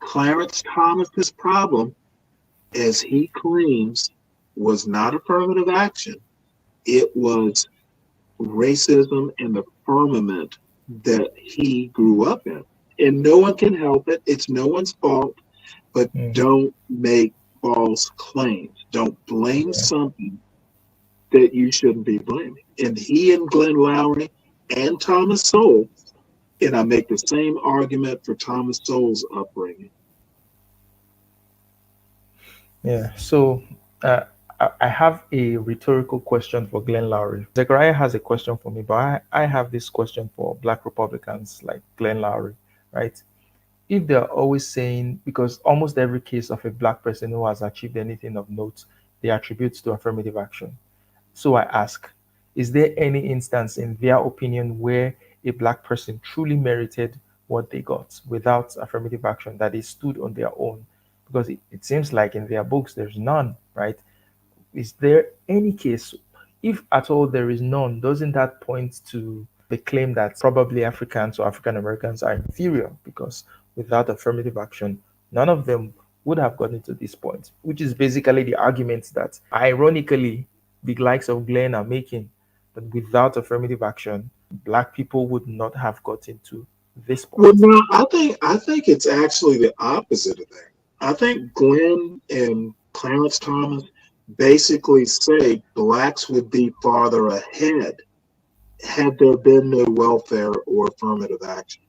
Clarence Thomas's problem, as he claims, was not affirmative action. It was racism and the firmament that he grew up in. And no one can help it. It's no one's fault. But don't make false claims. Don't blame something that you shouldn't be blaming. And he and Glenn Lowry and Thomas Sowell, and I make the same argument for Thomas Sowell's upbringing. Yeah. So I have a rhetorical question for Glenn Lowry. Zechariah has a question for me, but I have this question for Black Republicans like Glenn Lowry, right? If they're always saying, because almost every case of a Black person who has achieved anything of note, they attribute to affirmative action. So I ask, is there any instance in their opinion where a Black person truly merited what they got without affirmative action, that they stood on their own? Because it seems like in their books there's none, right? Is there any case, if at all there is none, doesn't that point to the claim that probably Africans or African Americans are inferior because without affirmative action, none of them would have gotten to this point, which is basically the argument that ironically the likes of Glenn are making, that without affirmative action, Black people would not have gotten to this Well, point. no, I think it's actually the opposite of that. I think Glenn and Clarence Thomas basically say Blacks would be farther ahead had there been no welfare or affirmative action.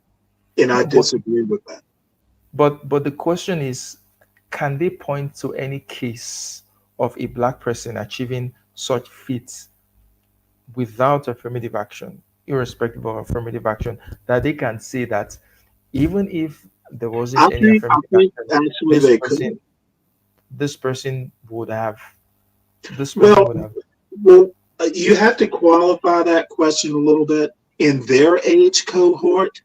And I disagree with that. But the question is, can they point to any case of a Black person achieving such feats without affirmative action, irrespective of affirmative action, that they can say that even if there wasn't any I affirmative think action, actually this they person could. this person would have this person Well, would have well, you have to qualify that question a little bit. In their age cohort,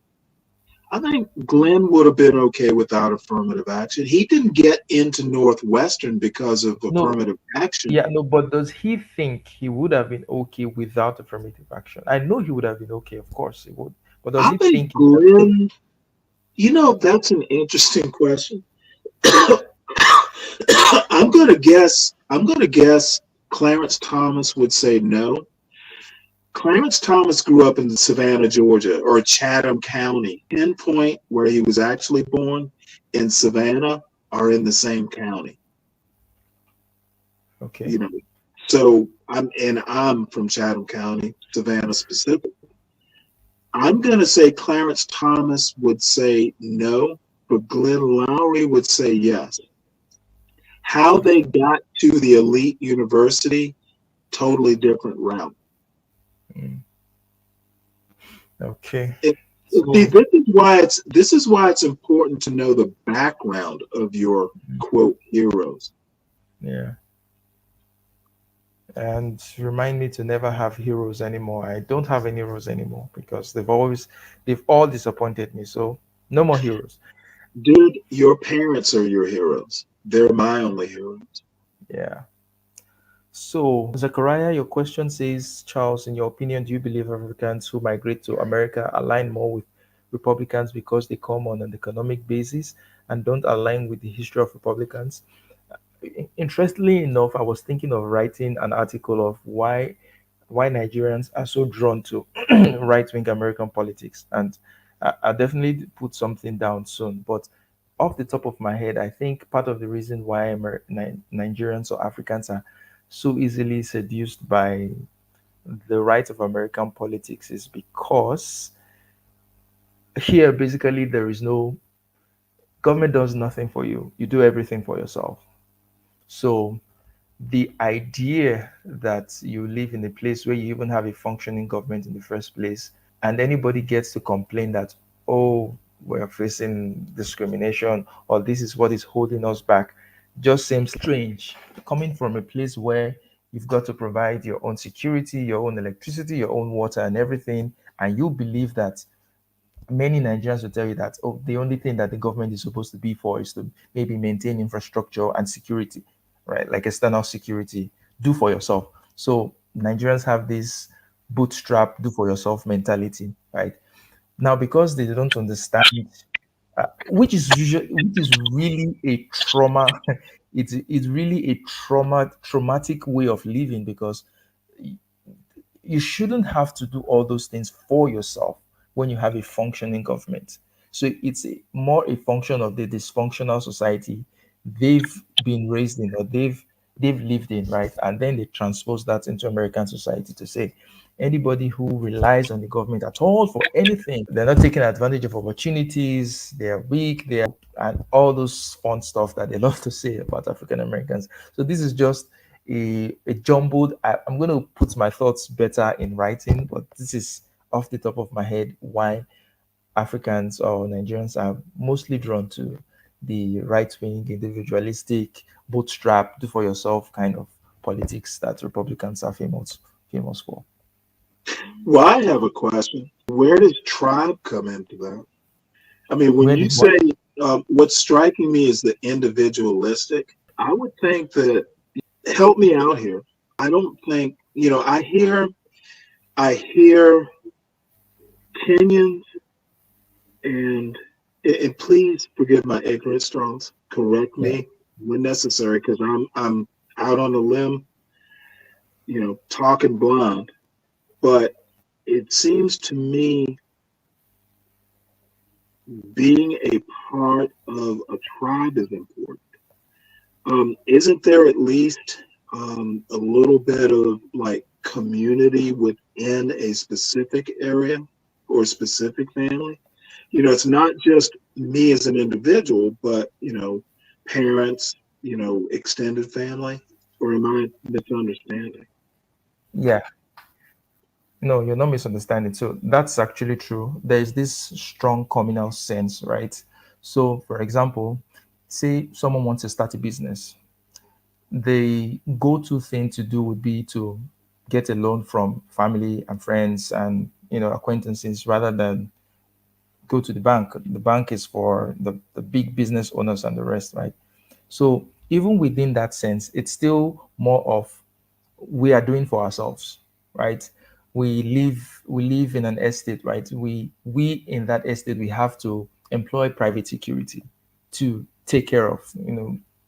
I think Glenn would have been okay without affirmative action. He didn't get into Northwestern because of No, affirmative action. yeah, no, but does he think he would have been okay without affirmative action? I know he would have been okay, of course he would. But does I he think think he would have been okay? Glenn, that's an interesting question. I'm gonna guess Clarence Thomas would say no. Clarence Thomas grew up in Savannah, Georgia, or Chatham County. Pinpoint where he was actually born in Savannah are in the same county. Okay. You know, so I'm from Chatham County, Savannah specifically. I'm gonna say Clarence Thomas would say no, but Glenn Lowry would say yes. How they got to the elite university, totally different route. Mm, okay. It, see, So, this is why it's important to know the background of your mm, quote heroes. yeah. And remind me to never have heroes anymore. I don't have any heroes anymore because they've all disappointed me. So no more heroes. Dude, your parents are your heroes. They're my only heroes. Yeah. So, Zachariah, your question says, Charles, in your opinion, do you believe Africans who migrate to America align more with Republicans because they come on an economic basis and don't align with the history of Republicans? Interestingly enough, I was thinking of writing an article of why Nigerians are so drawn to right-wing American politics, and I definitely put something down soon. But off the top of my head, I think part of the reason why Nigerians or Africans are so easily seduced by the right of American politics is because here basically there is no government does nothing for you. You do everything for yourself. So the idea that you live in a place where you even have a functioning government in the first place, and anybody gets to complain that, oh, we're facing discrimination or this is what is holding us back, just seems strange. Coming from a place where you've got to provide your own security, your own electricity, your own water, and everything, and you believe that many Nigerians will tell you that, oh, the only thing that the government is supposed to be for is to maybe maintain infrastructure and security, right? Like external security, do for yourself. So Nigerians have this bootstrap, do for yourself mentality, right? Now, because they don't understand, which is really a trauma. It's really a traumatic way of living because you shouldn't have to do all those things for yourself when you have a functioning government. So it's more a function of the dysfunctional society they've been raised in or they've lived in, right? And then they transpose that into American society to say anybody who relies on the government at all for anything, they're not taking advantage of opportunities, they're weak, and all those fun stuff that they love to say about African Americans. So this is just a jumbled. I'm going to put my thoughts better in writing, but this is off the top of my head why Africans or Nigerians are mostly drawn to the right wing, individualistic, bootstrap, do for yourself kind of politics that Republicans are famous for. Well, I have a question. Where does tribe come into that? I mean, when Where you did what? say what's striking me is the individualistic, I would think that help me out here. I don't think I hear Kenyans and and please forgive my ignorance, Strauss. Correct Yeah. me when necessary, because I'm out on a limb, talking blind. But it seems to me being a part of a tribe is important. Isn't there at least a little bit of like community within a specific area or a specific family? It's not just me as an individual, but parents, extended family. Or am I misunderstanding? Yeah. No, you're not misunderstanding. So that's actually true. There is this strong communal sense, right? So, for example, say someone wants to start a business, the go-to thing to do would be to get a loan from family and friends and acquaintances rather than go to the bank. The bank is for the big business owners and the rest, right? So even within that sense, it's still more of we are doing for ourselves, right? We live in an estate, right? We in that estate we have to employ private security to take care of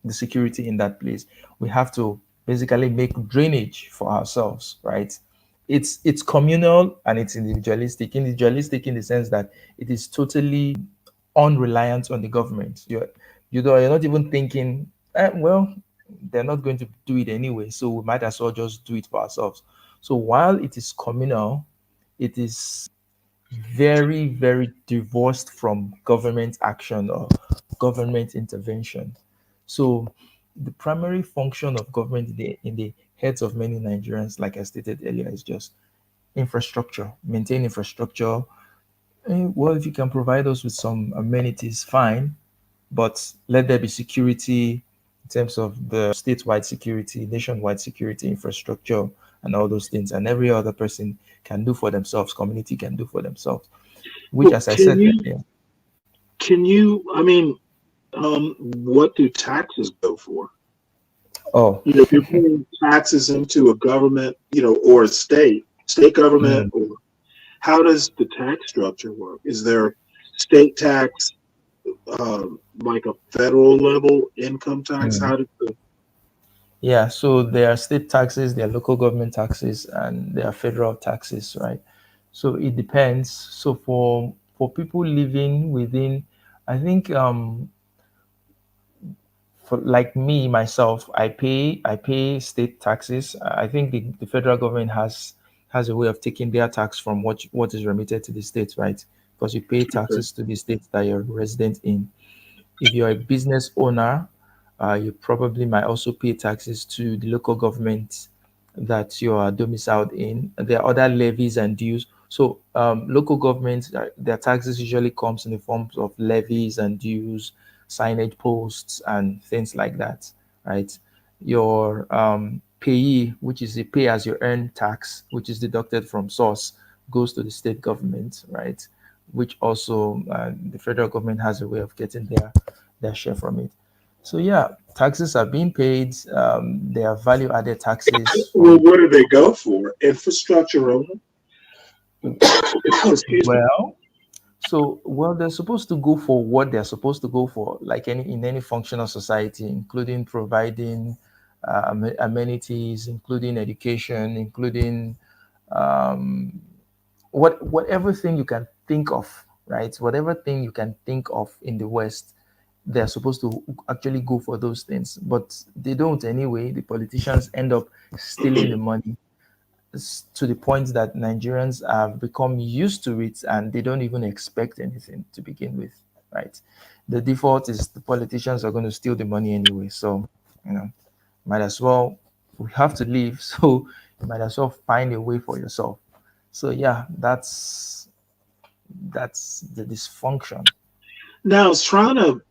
the security in that place. We have to basically make drainage for ourselves, right? It's communal and it's individualistic. Individualistic in the sense that it is totally unreliant on the government. You're not even thinking, well, they're not going to do it anyway, so we might as well just do it for ourselves. So while it is communal, it is very, very divorced from government action or government intervention. So the primary function of government in the heads of many Nigerians, like I stated earlier, is just infrastructure, maintain infrastructure. Well, if you can provide us with some amenities, fine, but let there be security in terms of the statewide security, nationwide security, infrastructure, and all those things. And every other person can do for themselves, community can do for themselves, which, Well, as I said earlier, I mean, what do taxes go for? oh, If you're paying taxes into a government, or a state government, mm, or how does the tax structure work? Is there state tax, like a federal level income tax? mm. How does the Yeah, so there are state taxes, there are local government taxes, and there are federal taxes, right? So it depends. So for people living within, I think for like me myself, I pay state taxes. I think the federal government has a way of taking their tax from what is remitted to the states, right? Because you pay okay, taxes to the state that you're resident in. If you're a business owner, you probably might also pay taxes to the local government that you are domiciled in. There are other levies and dues. So local governments, their taxes usually comes in the forms of levies and dues, signage posts, and things like that, right? Your payee, which is the pay as you earn tax, which is deducted from source, goes to the state government, right? Which also the federal government has a way of getting their share from it. So yeah, taxes are being paid. There are value-added taxes well, from what do they go for? Infrastructure only? Excuse me. well, well, they're supposed to go for what they're supposed to go for, like any functional society, including providing amenities, including education, including whatever thing you can think of, right? Whatever thing you can think of in the West, they're supposed to actually go for those things, but they don't anyway. The politicians end up stealing the money to the point that Nigerians have become used to it and they don't even expect anything to begin with, right? The default is the politicians are going to steal the money anyway. So, you know, might as well, we have to leave. So, you might as well find a way for yourself. So, yeah, that's the dysfunction. Now, I was trying to,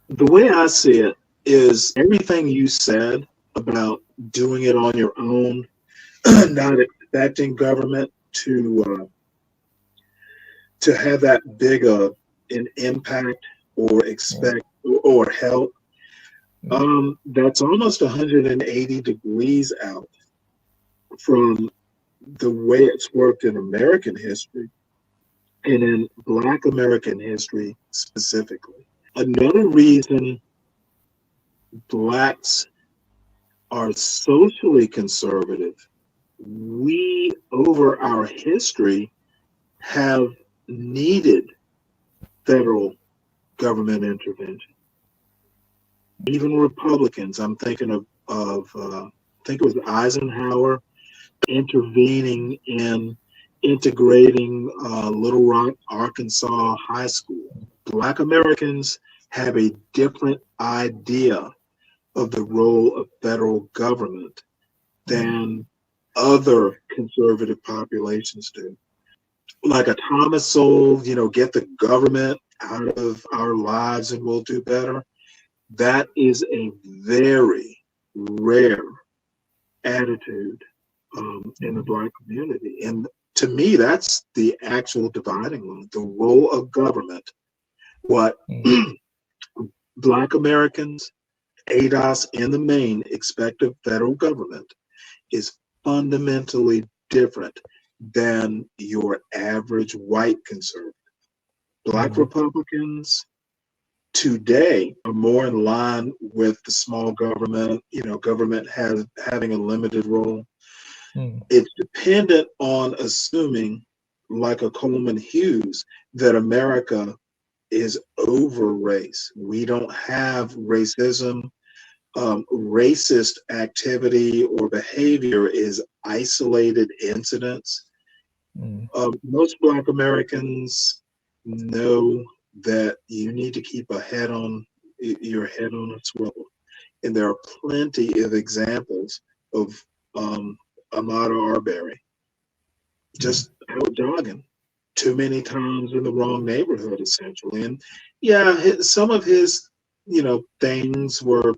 the way I see it is everything you said about doing it on your own, not expecting government to have that big an impact or Yeah. expect or help. That's almost 180 degrees out from the way it's worked in American history and in Black American history specifically. Another reason Blacks are socially conservative, we, over our history, have needed federal government intervention. Even Republicans, I'm thinking I think it was Eisenhower intervening in integrating Little Rock, Arkansas High School. Black Americans have a different idea of the role of federal government than other conservative populations do. Like a Thomas Sowell, get the government out of our lives and we'll do better. That is a very rare attitude in the Black community. And To me, that's the actual dividing line, the role of government. What mm, Black Americans, ADOS, and the main expect of federal government is fundamentally different than your average white conservative. Black mm, Republicans today are more in line with the small government, government has having a limited role. mm, It's dependent on assuming, like a Coleman Hughes, that America is over race. We don't have racism. Racist activity or behavior is isolated incidents. mm, Most Black Americans know that you need to keep your head on a swivel, and there are plenty of examples of um, Ahmaud Arbery mm, just out jogging too many times in the wrong neighborhood, essentially. And yeah, some of his, things were,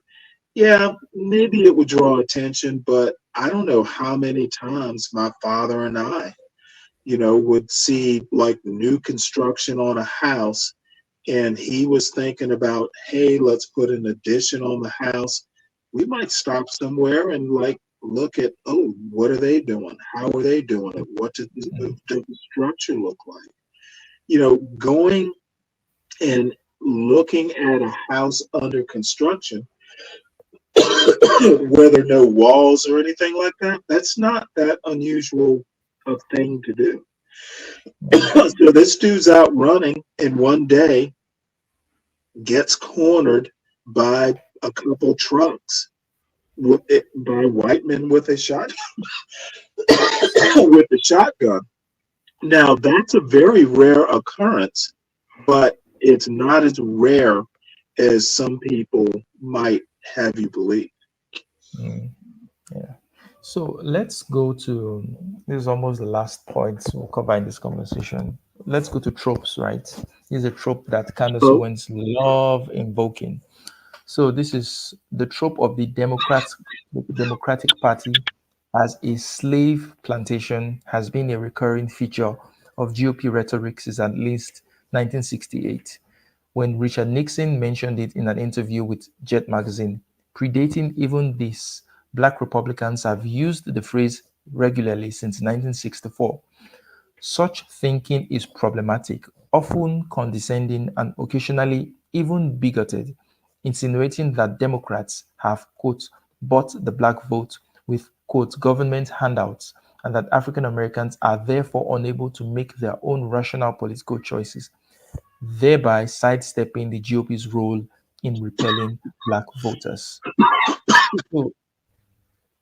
yeah, maybe it would draw attention, but I don't know how many times my father and I, would see like new construction on a house, and he was thinking about, hey, let's put an addition on the house. We might stop somewhere and like look at, oh, what are they doing? How are they doing it? What mm, does the structure look like? Going and looking at a house under construction where there are no walls or anything like that, that's not that unusual a thing to do. mm, So this dude's out running, and one day gets cornered by a couple trucks by white men with a shot with a shotgun. Now that's a very rare occurrence, but it's not as rare as some people might have you believe. mm. Yeah. So let's go to this is almost the last point we'll cover in this conversation. Let's go to tropes, right? This is a trope that Candace So Owens love invoking. So this is the trope of the Democratic Party as a slave plantation has been a recurring feature of GOP rhetoric since at least 1968, when Richard Nixon mentioned it in an interview with Jet magazine. Predating even this, Black Republicans have used the phrase regularly since 1964. Such thinking is problematic, often condescending, and occasionally even bigoted, insinuating that Democrats have, quote, bought the black vote with, quote, government handouts, and that African Americans are therefore unable to make their own rational political choices, thereby sidestepping the GOP's role in repelling black voters. So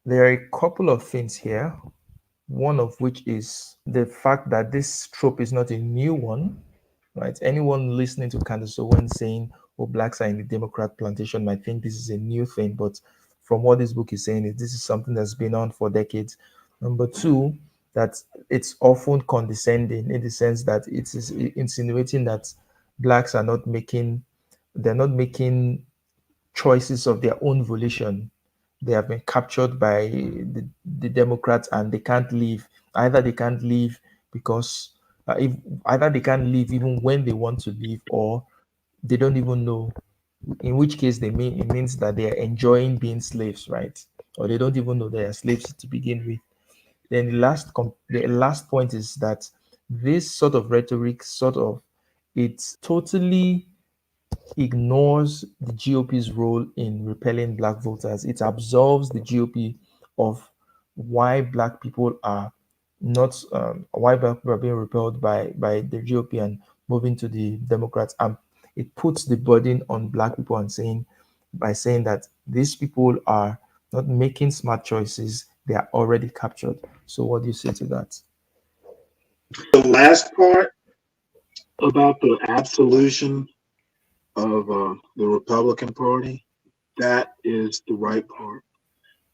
there are a couple of things here. One of which is the fact that this trope is not a new one, right? Anyone listening to Candace Owens saying, "Oh, blacks are in the Democrat plantation," might think this is a new thing, but from what this book is saying, is this is something that's been on for decades. Number two, that it's often condescending in the sense that it is insinuating that blacks are not making, they're not making choices of their own volition. They have been captured by the Democrats and they can't leave. Either they can't leave because if either they can't leave even when they want to leave, or they don't even know. In which case, they mean it means that they are enjoying being slaves, right? Or they don't even know they are slaves to begin with. Then the last point is that this sort of rhetoric, sort of, it's totally ignores the GOP's role in repelling black voters. It absolves the GOP of why black people are not why black people are being repelled by the GOP and moving to the Democrats. And it puts the burden on black people and saying by saying that these people are not making smart choices, they are already captured. So what do you say to that? the last part about the absolution of the Republican Party, that is the right part.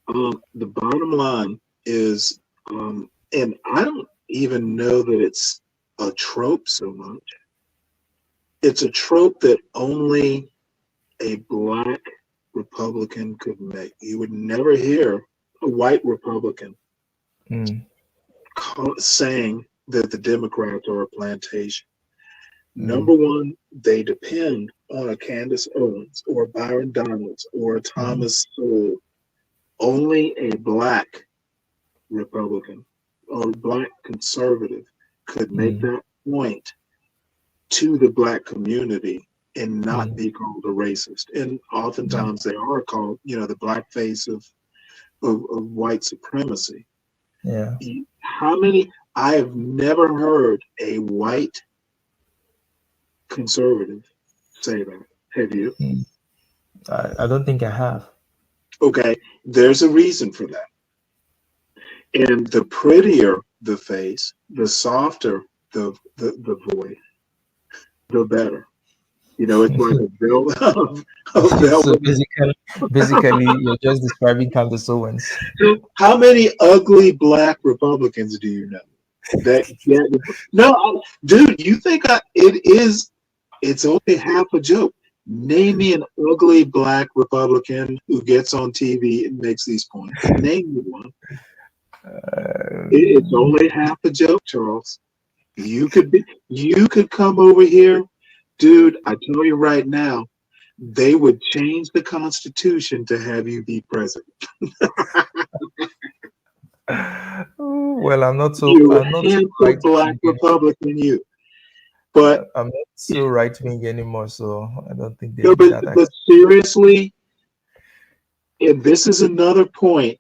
The bottom line is, and I don't even know that it's a trope so much. It's a trope that only a black Republican could make. You would never hear a white Republican Mm, saying that the Democrats are a plantation. Mm, Number one, they depend on a Candace Owens or a Byron Donalds or a mm, Thomas Sowell. Only a black Republican or black conservative could make mm, that point to the black community and not mm. be called a racist. And Yeah. oftentimes they are called, the black face of white supremacy. Yeah. How many? I have never heard a white conservative say that. Have you? Mm. I don't think I have. Okay, there's a reason for that. And the prettier the face, the softer the voice, the better. It's like a velvet, a So velvet. basically, you're just describing Candace Owens. How many ugly black Republicans do you know that get? No, dude, you think it is? It's only half a joke. Name me an ugly black Republican who gets on TV and makes these points. Name me one. It's Um, only half a joke, Charles. You could come over here, dude. I tell you right now, they would change the Constitution to have you be president. well, You I'm not so handsome right black wing. Republican, you. But I'm not so right wing anymore, so I don't think they'll no, be but that but seriously, and this is another point,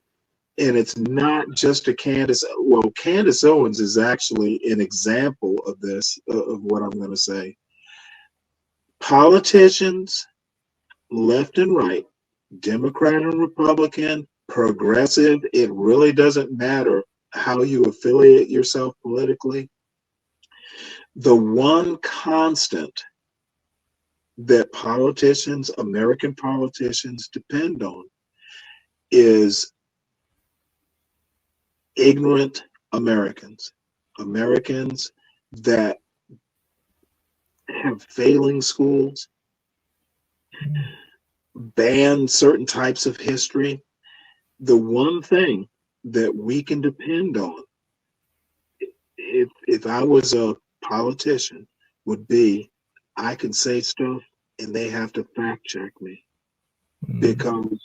and it's not just a Candace. Well, Candace Owens is actually an example of this, of what I'm going to say. Politicians, left and right, Democrat and Republican, progressive, it really doesn't matter how you affiliate yourself politically. The one constant that politicians, American politicians, depend on is ignorant Americans, Americans that have failing schools, Mm, ban certain types of history. The one thing that we can depend on, if I was a politician, would be I can say stuff and they have to fact check me mm, because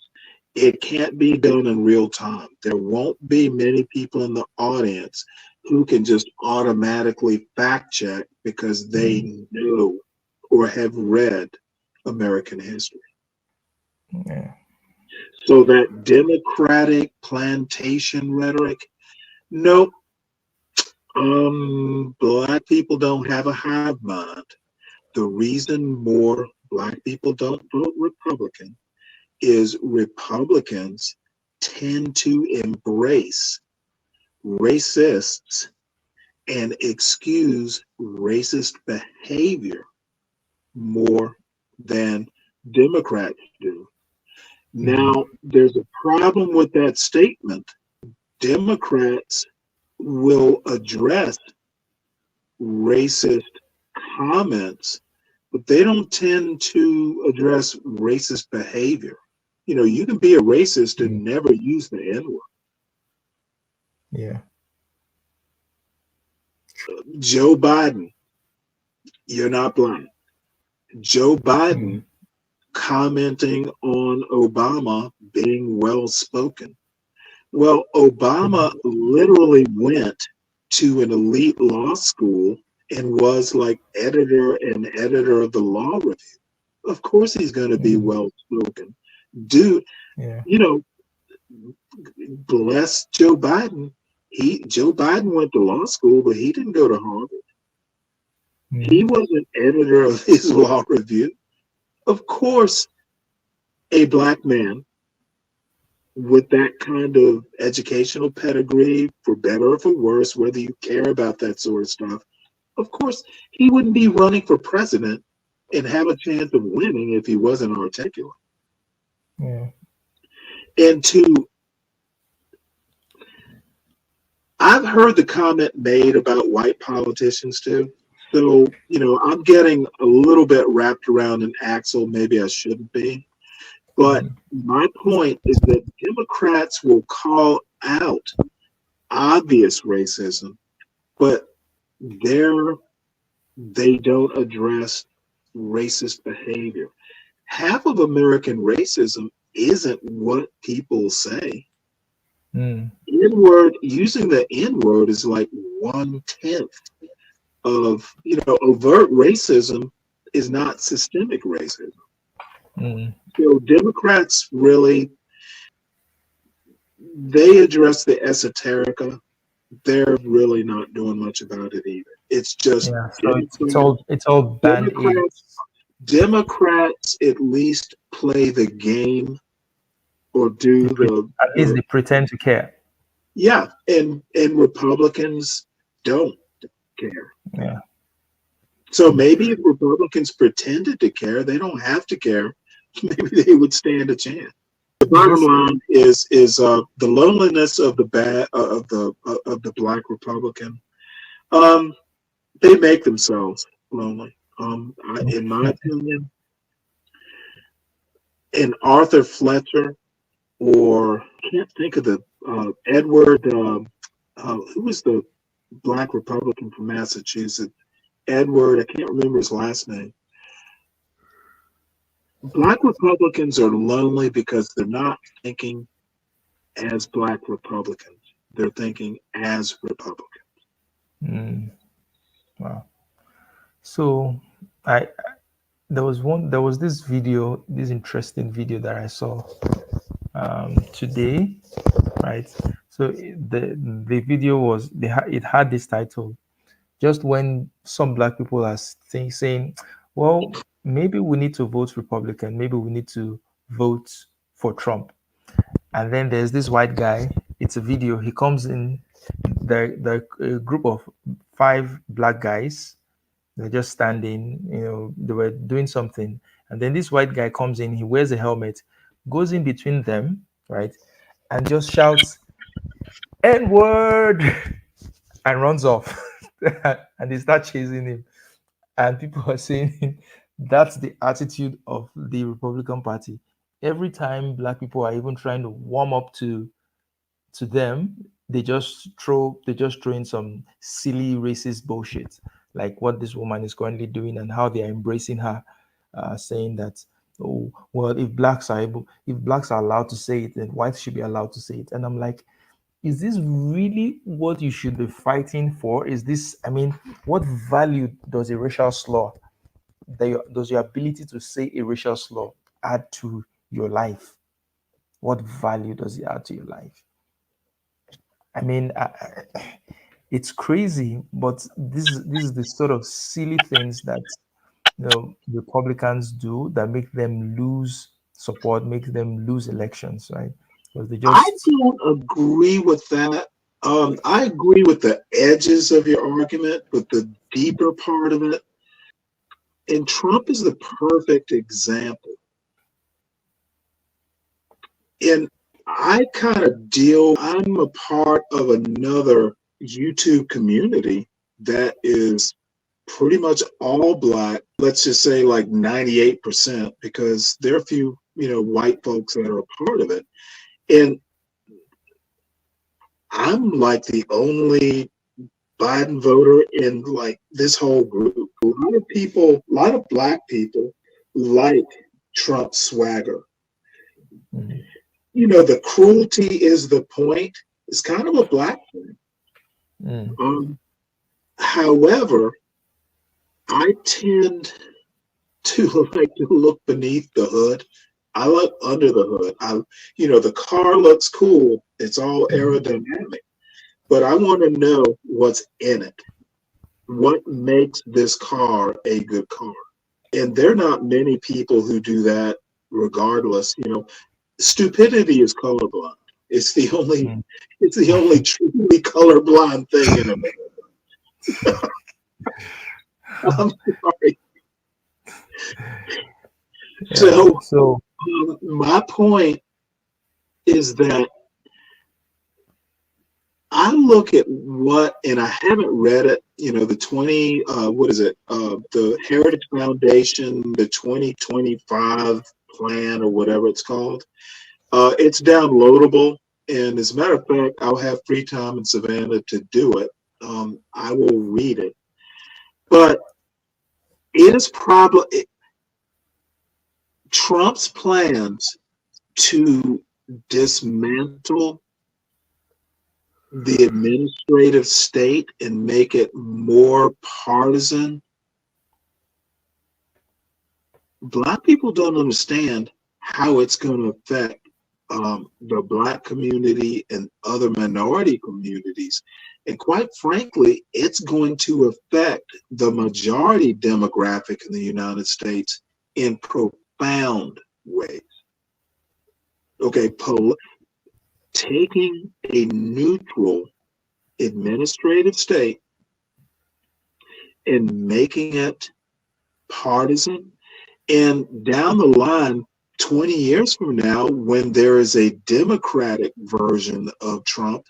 it can't be done in real time. There won't be many people in the audience who can just automatically fact check because mm, they know or have read American history. yeah. So that democratic plantation rhetoric, nope. Black people don't have a hive mind. The reason more black people don't vote Republican is Republicans tend to embrace racists and excuse racist behavior more than Democrats do. Mm, Now, there's a problem with that statement. Democrats will address racist comments, but they don't tend to address racist behavior. You can be a racist mm, and never use the N word. yeah. Joe Biden, you're not black. Joe Mm, Biden commenting on Obama being well spoken. Well, Obama literally went to an elite law school and was like editor of the law review. Of course he's going to be mm, well spoken. Dude, yeah. you know, bless Joe Biden. Joe Biden went to law school, but he didn't go to Harvard. He Mm, wasn't editor of his law review. Of course, a black man with that kind of educational pedigree, for better or for worse, whether you care about that sort of stuff, of course, he wouldn't be running for president and have a chance of winning if he wasn't articulate. yeah. And I've heard the comment made about white politicians too. So, I'm getting a little bit wrapped around an axle. Maybe I shouldn't be. But Mm, my point is that Democrats will call out obvious racism, but they're they don't address racist behavior. Half of American racism isn't what people say. Mm. N-word, using the N-word is like 1/10 of, overt racism is not systemic racism. Mm. So Democrats really, they address the esoterica. They're really not doing much about it either. It's just Yeah. So it's all band Democrats, aids. Democrats at least play the game or do At least they pretend to care. yeah, and Republicans don't care. Yeah. So maybe if Republicans pretended to care, they don't have to care. Maybe they would stand a chance. The bottom This. line is the loneliness of the black Republican. Um, they make themselves lonely. In my opinion, and Arthur Fletcher, or I can't think of the Edward. Who was the black Republican from Massachusetts? Edward. I can't remember his last name. Black Republicans are lonely because they're not thinking as black Republicans. They're thinking as Republicans. Mm. Wow. So I there was this video, this interesting video that I saw today, right? So the video was it had this title. Just when some black people are saying, well, maybe we need to vote Republican, maybe we need to vote for Trump. And then there's this white guy. It's a video. He comes in. The group of five black guys. They're just standing. They were doing something, and then this white guy comes in. He wears a helmet, goes in between them, right, and just shouts "N word" and runs off, and they start chasing him. And people are saying that's the attitude of the Republican Party. Every time black people are even trying to warm up to them, they just throw in some silly racist bullshit, like what this woman is currently doing and how they are embracing her, saying that, oh well, if blacks are allowed to say it, then whites should be allowed to say it. And I'm like, is this really what you should be fighting for? Is this, I mean, what value does a racial slur, does your ability to say a racial slur add to your life? What value does it add to your life? I mean, it's crazy, but this is the sort of silly things that Republicans do that make them lose support, make them lose elections, right? Because they I just don't agree with that. I agree with the edges of your argument, but the deeper part of it, and Trump is the perfect example. And I'm a part of another YouTube community that is pretty much all black. Let's just say like 98%, because there are a few, white folks that are a part of it. And I'm like the only Biden voter in like this whole group. A lot of black people like Trump's swagger. mm, The cruelty is the point. It's kind of a black thing. mm, However, I tend to like to look beneath the hood. I look under the hood. The car looks cool. It's all mm, aerodynamic, but I want to know what's in it. What makes this car a good car? And there are not many people who do that regardless. Stupidity is colorblind. It's the only mm. it's the only truly colorblind thing in America. I'm sorry. Yeah. So So my point is that I look at and I haven't read it, the 20, what is it? The Heritage Foundation, the 2025 plan or whatever it's called. It's downloadable And as a matter of fact, I'll have free time in Savannah to do it. I will read it. But it is probably Trump's plans to dismantle the administrative state and make it more partisan. Black people don't understand how it's going to affect the Black community and other minority communities. And quite frankly, it's going to affect the majority demographic in the United States in profound ways. Okay, taking a neutral administrative state and making it partisan. And down the line, 20 years from now, when there is a Democratic version of Trump,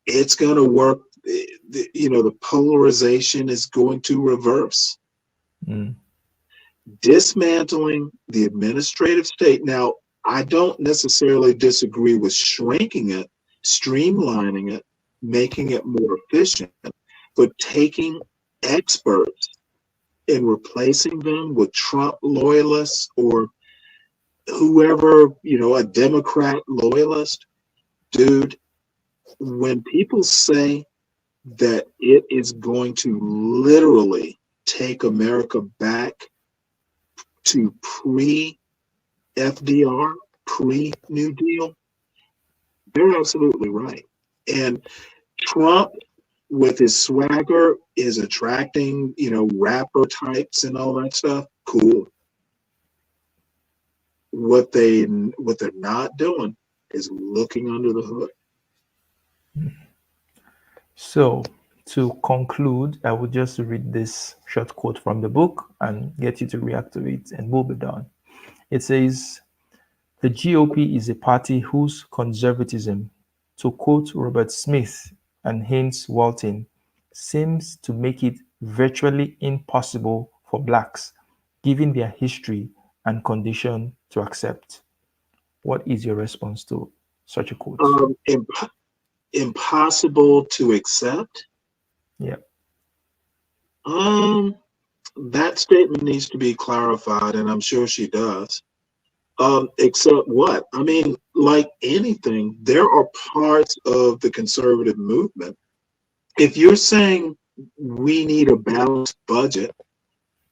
it's going to work. The polarization is going to reverse. Mm. Dismantling the administrative state. Now, I don't necessarily disagree with shrinking it, streamlining it, making it more efficient, but taking experts and replacing them with Trump loyalists or whoever, a Democrat loyalist. Dude, when people say that it is going to literally take America back to pre-FDR, pre-New Deal, they're absolutely right. And Trump, with his swagger, is attracting, rapper types and all that stuff. Cool. What they're not doing is looking under the hood. So, to conclude, I will just read this short quote from the book and get you to react to it, and we'll be done. It says, "The GOP is a party whose conservatism, to quote Robert Smith and Haynes Walton, seems to make it virtually impossible for blacks, given their history and condition, to accept." What is your response to such a quote? Impossible to accept. Yeah. That statement needs to be clarified, and I'm sure she does. Except what? I mean, like anything, there are parts of the conservative movement. If you're saying we need a balanced budget,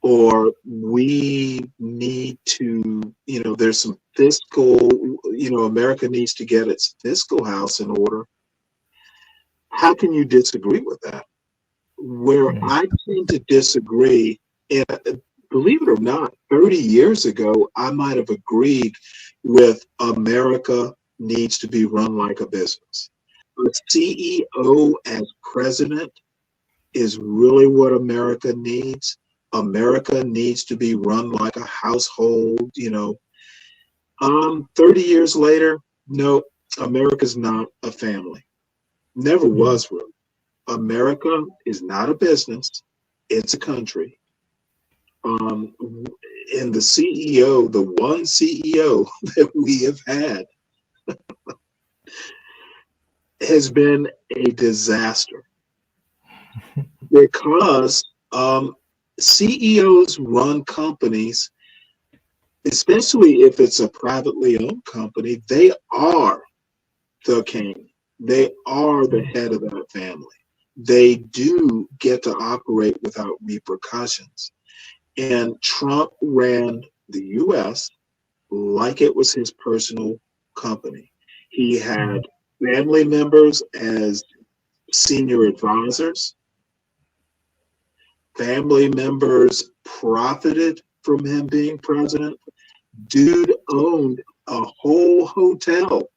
or we need to, there's some fiscal, America needs to get its fiscal house in order, how can you disagree with that? Where I tend to disagree, and believe it or not, 30 years ago, I might have agreed with America needs to be run like a business. A CEO as president is really what America needs. America needs to be run like a household, 30 years later, no, America's not a family. Never was really. America is not a business. It's a country. And the CEO, the one CEO that we have had, has been a disaster because CEOs run companies, especially if it's a privately owned company, they are the king. They are the head of that family. They do get to operate without repercussions. And Trump ran the U.S. like it was his personal company. He had family members as senior advisors. Family members profited from him being president. Dude owned a whole hotel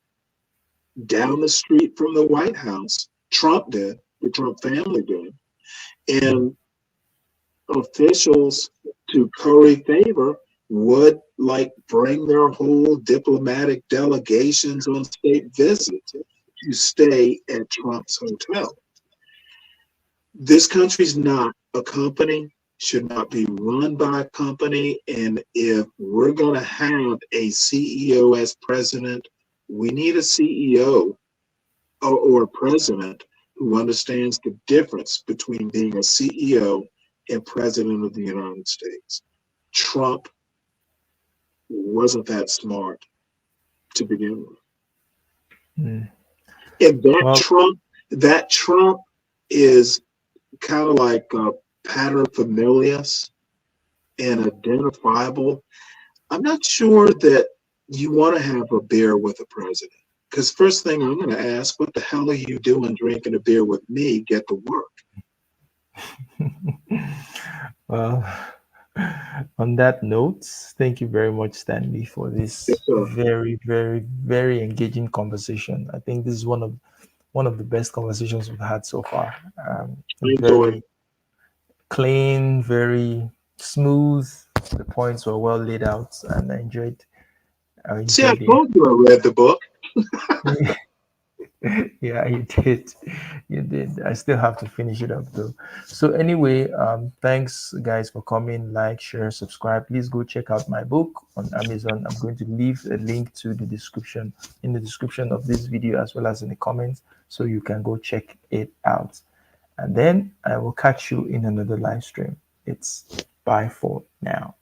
down the street from the White House. Trump did, the Trump family did. And officials, to curry favor, would bring their whole diplomatic delegations on state visits to stay at Trump's hotel. This country's not a company, should not be run by a company. And if we're going to have a CEO as president, we need a CEO or a president who understands the difference between being a CEO and president of the United States. Trump wasn't that smart to begin with. Mm. And Well, That Trump is kind of like a paterfamilias and identifiable. I'm not sure that you want to have a beer with a president. Because first thing I'm going to ask, what the hell are you doing drinking a beer with me? Get to work. well, on that note, thank you very much, Stanley, for Yes, this sir. very, very, very engaging conversation. I think this is one of the best conversations we've had so far. I enjoyed Very it. clean, very smooth. The points were well laid out, and I See, I enjoyed it. told you I read the book. Yeah, you did. You did. I still have to finish it up though. So anyway, thanks guys for coming. Like, share, subscribe. Please go check out my book on Amazon. I'm going to leave a link to the description in the description of this video as well as in the comments, so you can go check it out. And then I will catch you in another live stream. It's bye for now.